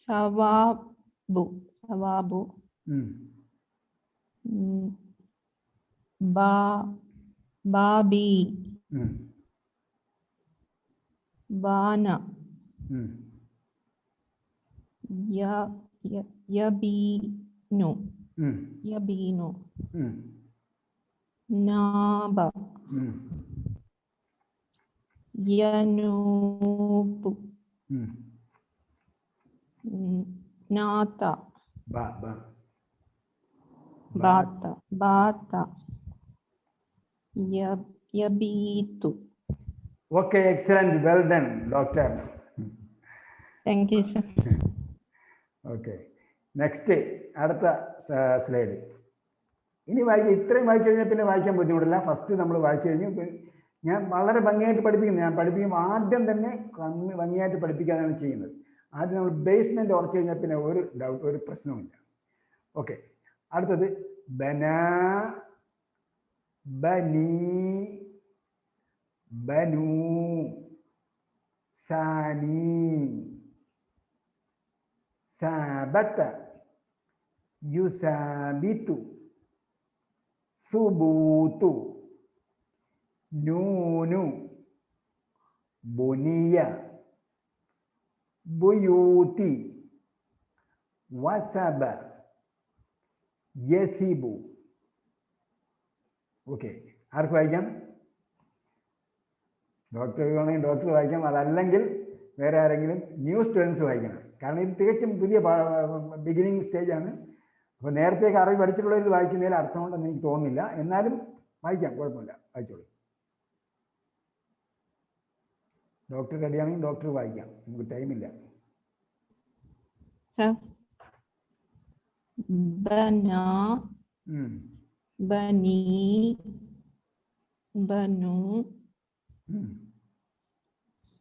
സവാബു സവാബു ബാബി ബാന യബീനു യബീനു നാബ യനൂബു. നാത്ത. ബ ബ ബാത്ത. ബാത്ത. യബീതു. Okay, excellent, well done doctor. Thank you sir. Okay, next അടുത്ത സ്ലൈഡ്. ഇനി വായിക്കുക. ഇത്രയും വായിച്ചു കഴിഞ്ഞാൽ പിന്നെ വായിക്കാൻ ബുദ്ധിമുട്ടില്ല. ഫസ്റ്റ് നമ്മൾ വായിച്ചു കഴിഞ്ഞു. ഞാൻ വളരെ ഭംഗിയായിട്ട് പഠിപ്പിക്കുന്നു. ഞാൻ പഠിപ്പിക്കുമ്പോൾ ആദ്യം തന്നെ ഭംഗിയായിട്ട് പഠിപ്പിക്കാനാണ് ചെയ്യുന്നത്. ആദ്യം നമ്മൾ ബേസ്മെന്റ് ഉറച്ചു കഴിഞ്ഞാൽ പിന്നെ ഒരു പ്രശ്നവുമില്ല. ഓക്കെ, അടുത്തത് ബന, ബനി, ബനു, സാനി, സാബത്ത, യുസാബിതു, സുബൂതു, നൂനു, ബുനിയ, ബുയൂതി, വസബ, യസിബു. ഓക്കെ, ആർക്ക് വായിക്കാം? ഡോക്ടർ വേണമെങ്കിൽ ഡോക്ടർ വായിക്കാം, അതല്ലെങ്കിൽ വേറെ ആരെങ്കിലും ന്യൂ സ്റ്റുഡൻസ് വായിക്കണം. കാരണം ഇത് തികച്ചും പുതിയ ബിഗിനിങ് സ്റ്റേജാണ്. അപ്പോൾ നേരത്തേക്ക് അറിവ് പഠിച്ചിട്ടുള്ളവർ വായിക്കുന്നതിൽ അർത്ഥമുണ്ടെന്ന് എനിക്ക് തോന്നുന്നില്ല. എന്നാലും വായിക്കാം, കുഴപ്പമില്ല, വായിച്ചോളൂ. ഡോക്ടർ റെഡിയാണെങ്കിൽ ഡോക്ടർ വായിക്കാം, നമുക്ക് ടൈമില്ല. ബന, ബനി, ബനു,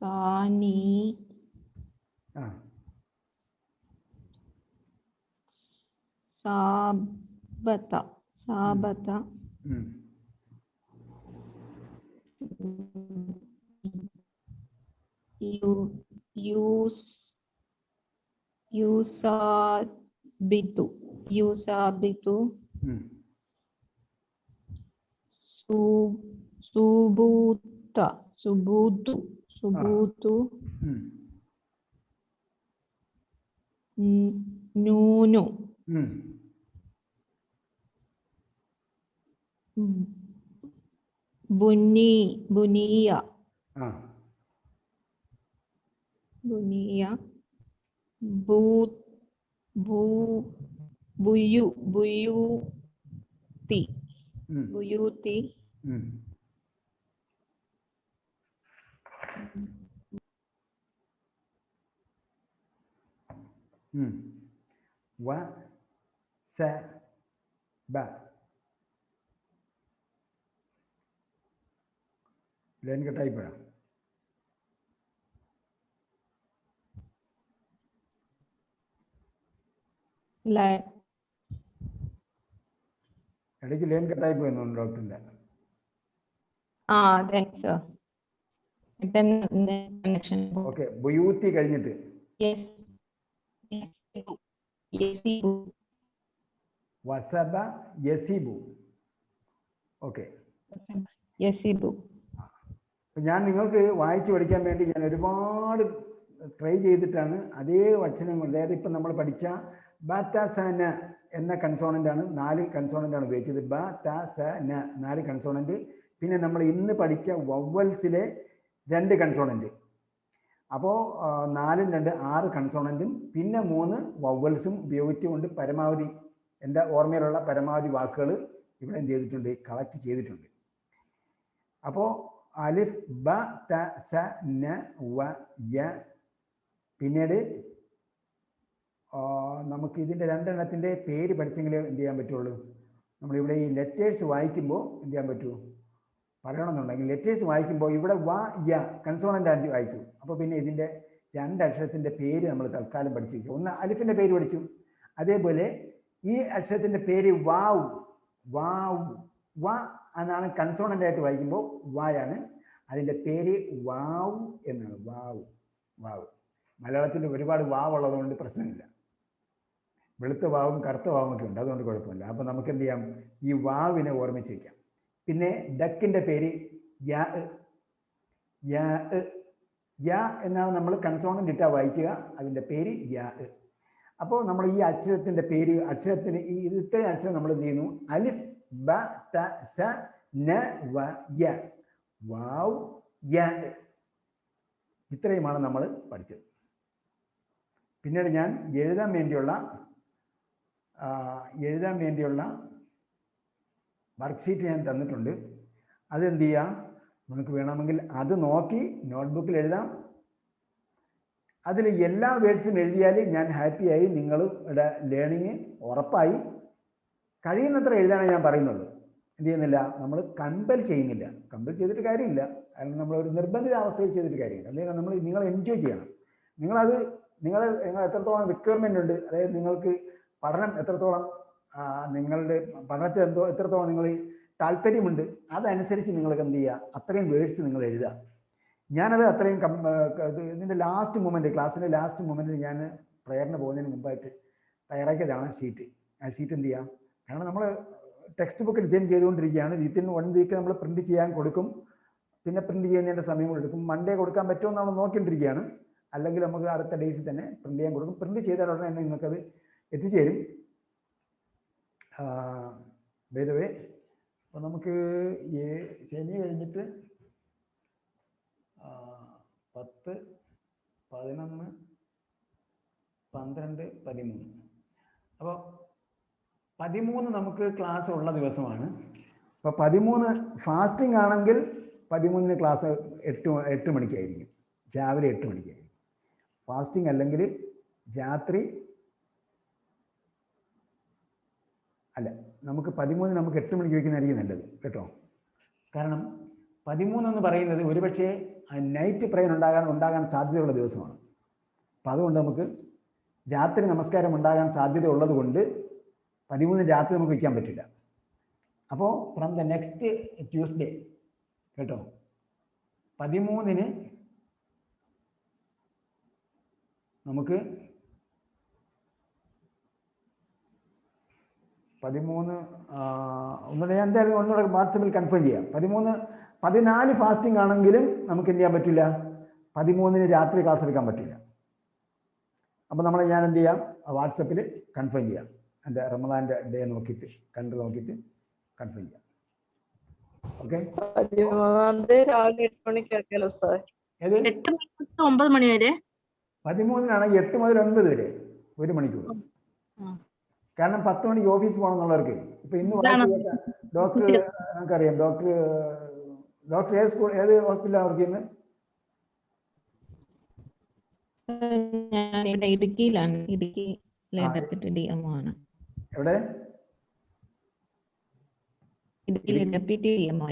സാനി, സാബത, സാബത, യൂസാബിതു, യൂസാബിതു, സുബൂത, സുബൂതു, സുബൂതു, നൂനു, ബുനി, ബുനിയ, ബുനിയ, ബുയൂതി, ബുയൂതി, വസബ. ലൈൻ കട്ടായിപ്പോഴാ? ഇടയ്ക്ക് ലൈൻ കട്ടായി പോയെന്നു ഡോക്ടറിന്റെ. ഓക്കെ, ബുയൂത്തി കഴിഞ്ഞിട്ട് വസബ, യസിബു. ഓക്കെ, യസിബു. ഞാൻ നിങ്ങൾക്ക് വായിച്ചു പഠിക്കാൻ വേണ്ടി ഞാൻ ഒരുപാട് ട്രൈ ചെയ്തിട്ടാണ് അതേ അക്ഷരങ്ങൾ, അതായത് ഇപ്പം നമ്മൾ പഠിച്ച ബ ത സ ന എന്ന കൺസോണൻ്റ് ആണ്, 4 കൺസോണൻ്റ് ആണ് ഉപയോഗിച്ചത്. ബ ത സ ന 4 കൺസോണൻ്റ്. പിന്നെ നമ്മൾ ഇന്ന് പഠിച്ച വവ്വൽസിലെ 2 കൺസോണൻ്റ്. അപ്പോൾ 4 2 6 കൺസോണൻറ്റും പിന്നെ 3 വവ്വൽസും ഉപയോഗിച്ചുകൊണ്ട് പരമാവധി എൻ്റെ ഓർമ്മയിലുള്ള പരമാവധി വാക്കുകൾ ഇവിടെ എന്ത് ചെയ്തിട്ടുണ്ട്, കളക്ട് ചെയ്തിട്ടുണ്ട്. അപ്പോൾ അലിഫ്, ബ, ത, സ, ന, വ, യ. പിന്നീട് നമുക്ക് ഇതിൻ്റെ 2 എണ്ണത്തിൻ്റെ പേര് പഠിച്ചെങ്കിലേ എന്ത് ചെയ്യാൻ പറ്റുള്ളൂ. നമ്മളിവിടെ ഈ ലെറ്റേഴ്സ് വായിക്കുമ്പോൾ എന്ത് ചെയ്യാൻ പറ്റൂ, പറയണമെന്നുണ്ടെങ്കിൽ ലെറ്റേഴ്സ് വായിക്കുമ്പോൾ ഇവിടെ വ, യ കൺസോണൻ്റ് ആയിട്ട് വായിച്ചു. അപ്പോൾ പിന്നെ ഇതിൻ്റെ 2 അക്ഷരത്തിൻ്റെ പേര് നമ്മൾ തൽക്കാലം പഠിച്ചു വയ്ക്കും. ഒന്ന് അലിഫിൻ്റെ പേര് പഠിച്ചു, അതേപോലെ ഈ അക്ഷരത്തിൻ്റെ പേര് വാവ്. വാവ്, വ എന്നാണ് കൺസോണൻ്റ് ആയിട്ട് വായിക്കുമ്പോൾ വായാണ്. അതിൻ്റെ പേര് വാവ് എന്നാണ്. വാവ്, വാവ്. മലയാളത്തിൽ ഒരുപാട് വാവ് ഉള്ളതുകൊണ്ട് പ്രശ്നമില്ല. വെളുത്ത വാവും കറുത്ത വാവും ഒക്കെ ഉണ്ട്, അതുകൊണ്ട് കുഴപ്പമില്ല. അപ്പോൾ നമുക്ക് എന്ത് ചെയ്യാം, ഈ വാവിനെ ഓർമ്മിച്ച് വയ്ക്കാം. പിന്നെ ഡക്കിൻ്റെ പേര് യാ. യാ, യാ എന്നാണ് നമ്മൾ കൺസോണൻ്റ് ഇട്ടാ വായിക്കുക, അതിൻ്റെ പേര് യാ. അപ്പോൾ നമ്മൾ ഈ അക്ഷരത്തിൻ്റെ പേര്, അക്ഷരത്തിന് ഈ ഇത്രയും അക്ഷരം നമ്മൾ എന്ത് ചെയ്യുന്നു, അലിഫ്, ബ, ത, സ, ന, വ, യ. വാവ്, യ. ഇത്രയുമാണ് നമ്മൾ പഠിച്ചത്. പിന്നീട് ഞാൻ എഴുതാൻ വേണ്ടിയുള്ള വർക്ക്ഷീറ്റ് ഞാൻ തന്നിട്ടുണ്ട്. അതെന്ത് ചെയ്യുക, നിങ്ങൾക്ക് വേണമെങ്കിൽ അത് നോക്കി നോട്ട്ബുക്കിൽ എഴുതാം. അതിൽ എല്ലാ വേർഡ്സും എഴുതിയാൽ ഞാൻ ഹാപ്പിയായി, നിങ്ങളുടെ ലേണിങ് ഉറപ്പായി. കഴിയുന്നത്ര എഴുതാനാണ് ഞാൻ പറയുന്നുള്ളൂ. എന്ത് ചെയ്യുന്നില്ല, നമ്മൾ കമ്പൽ ചെയ്യുന്നില്ല. കമ്പൽ ചെയ്തിട്ട് കാര്യമില്ല, കാരണം നമ്മളൊരു നിർബന്ധിത അവസ്ഥയിൽ ചെയ്തിട്ട് കാര്യമില്ല. എന്തെങ്കിലും നിങ്ങൾ എൻജോയ് ചെയ്യണം. നിങ്ങൾ എത്രത്തോളം റിക്വയർമെൻ്റ് ഉണ്ട്, അതായത് നിങ്ങൾക്ക് പഠനം എത്രത്തോളം, നിങ്ങളുടെ പഠനത്തിൽ എത്രത്തോളം നിങ്ങൾ താല്പര്യമുണ്ട്, അതനുസരിച്ച് നിങ്ങൾക്ക് എന്ത് ചെയ്യുക, അത്രയും വേർഡ്സ് നിങ്ങൾ എഴുതുക. ഞാനത് അത്രയും ഇതിൻ്റെ ലാസ്റ്റ് മൊമെൻറ്റ്, ക്ലാസ്സിൻ്റെ ലാസ്റ്റ് മൊമെൻറ്റിൽ ഞാൻ പ്രയറിന് പോകുന്നതിന് മുമ്പായിട്ട് തയ്യാറാക്കിയതാണ് ഷീറ്റ്. ആ ഷീറ്റ് എന്ത് ചെയ്യാം, കാരണം നമ്മൾ ടെക്സ്റ്റ് ബുക്ക് ഡിസൈൻ ചെയ്തുകൊണ്ടിരിക്കുകയാണ്. വിത്തിൻ 1 വീക്ക് നമ്മൾ പ്രിൻറ്റ് ചെയ്യാൻ കൊടുക്കും. പിന്നെ പ്രിൻറ്റ് ചെയ്യുന്നതിൻ്റെ സമയം കൊടുക്കും. മൺഡേ കൊടുക്കാൻ പറ്റുമോ നമ്മൾ നോക്കിക്കൊണ്ടിരിക്കുകയാണ്. അല്ലെങ്കിൽ നമുക്ക് അടുത്ത ഡേയ്സിൽ തന്നെ പ്രിൻറ്റ് ചെയ്യാൻ കൊടുക്കും. പ്രിൻറ്റ് ചെയ്താൽ ഉടനെ തന്നെ നിങ്ങൾക്കത് എത്തിച്ചേരും. ബൈ ദ വേ, അപ്പോൾ നമുക്ക് ശനി കഴിഞ്ഞിട്ട് 10, 11, 12, 13. അപ്പോൾ 13 നമുക്ക് ക്ലാസ് ഉള്ള ദിവസമാണ്. അപ്പോൾ 13 ഫാസ്റ്റിംഗ് ആണെങ്കിൽ 13 ക്ലാസ് 8 മണിക്കായിരിക്കും, രാവിലെ 8 മണിക്കായിരിക്കും. ഫാസ്റ്റിംഗ് അല്ലെങ്കിൽ രാത്രി അല്ല, നമുക്ക് 13 നമുക്ക് 8 മണിക്ക് വയ്ക്കുന്നതായിരിക്കും നല്ലത് കേട്ടോ. കാരണം 13 എന്ന് പറയുന്നത് ഒരുപക്ഷെ നൈറ്റ് പ്രയർ ഉണ്ടാകാൻ സാധ്യതയുള്ള ദിവസമാണ്. അപ്പം അതുകൊണ്ട് നമുക്ക് രാത്രി നമസ്കാരം ഉണ്ടാകാൻ സാധ്യത ഉള്ളത് കൊണ്ട് 13 രാത്രി നമുക്ക് വയ്ക്കാൻ പറ്റില്ല. അപ്പോൾ ഫ്രം ദ നെക്സ്റ്റ് ട്യൂസ്ഡേ കേട്ടോ, 13 നമുക്ക് 13 ഒന്നുകൂടെ ഞാൻ എന്തായാലും ഒന്നുകൂടെ വാട്സപ്പിൽ കൺഫേം ചെയ്യാം. 14 ഫാസ്റ്റിംഗ് ആണെങ്കിലും നമുക്ക് എന്ത് ചെയ്യാൻ പറ്റില്ല, 13 രാത്രി ക്ലാസ് എടുക്കാൻ പറ്റില്ല. അപ്പോൾ ഞാൻ എന്ത് ചെയ്യാം, വാട്സപ്പിൽ കൺഫേം ചെയ്യാം. എൻ്റെ റമദാൻ്റെ ഡേ നോക്കിയിട്ട് നോക്കിയിട്ട് കൺഫേം ചെയ്യാം. ഓക്കെ, 13 രാവിലെ 8 മണിക്കാക്കിയാലോ സാർ? ഏത് 8 മണി തൊട്ട് 9 മണി വരെ. 13 8 മുതൽ 9 വരെ 1 മണിക്കൂർ. കാരണം 10 മണിക്ക് ഓഫീസ് പോകണം എന്നുള്ളവർക്ക്. ഇപ്പൊ ഇന്ന് ഡോക്ടർ നമുക്കറിയാം, ഡോക്ടർ ഏത് ഹോസ്പിറ്റലാണ് വർക്ക് ചെയ്യുന്നത്? ഞാൻ ഇവിടെ ഇടുക്കിയിലാണ്. ഇടുക്കി DMO ആണ്. എവിടെ? ഇടുക്കിയിലെ ഡെപ്യൂട്ടി DMO.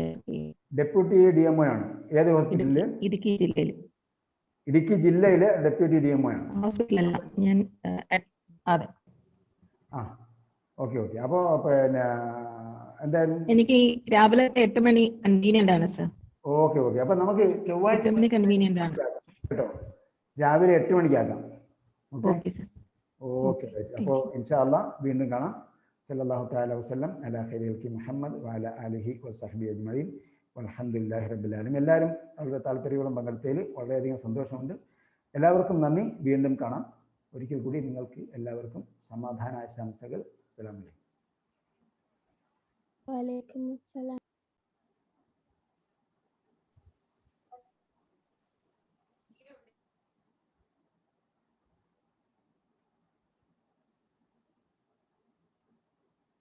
ഡെപ്യൂട്ടി DMO ആണ്. ഏത് ഹോസ്പിറ്റലില്? ഇടുക്കി ജില്ലയിൽ. ഇടുക്കി ജില്ലയിലെ ഡെപ്യൂട്ടി DMO ആണ്. ഹോസ്പിറ്റലല്ല, ഞാൻ അതെ. ഓക്കെ. അപ്പോൾ പിന്നെ എന്തായാലും എനിക്ക് രാവിലെ 8 മണി കൺവീനിയന്റ് ആണ് സർ. ഓക്കെ. അപ്പോൾ നമുക്ക് ചൊവ്വാഴ്ച കൺവീനിയന്റ് ആണ് കേട്ടോ, രാവിലെ 8 മണിക്കാക്കാം. Okay sir. ഓക്കെ. അപ്പോൾ ഇൻഷാ അല്ലാഹ് വീണ്ടും കാണാം. സല്ലല്ലാഹു തആല വസല്ലം അലാ ഖൈരിൽ ഖൽഖി മുഹമ്മദ് വഅലാ ആലിഹി വസഹ്ബിഹി അജ്മഈൻ വൽഹംദുലില്ലാഹി റബ്ബിൽ ആലമീൻ. എല്ലാവരും അവരുടെ താല്പര്യങ്ങളും പങ്കെടുത്തതിൽ വളരെയധികം സന്തോഷമുണ്ട്. എല്ലാവർക്കും നന്ദി. വീണ്ടും കാണാം. ഒരിക്കൽ കൂടി നിങ്ങൾക്ക് എല്ലാവർക്കും സമാധാന ആശംസകൾ. അസ്സലാമു അലൈക്കും. വലൈക്കും അസ്സലാം.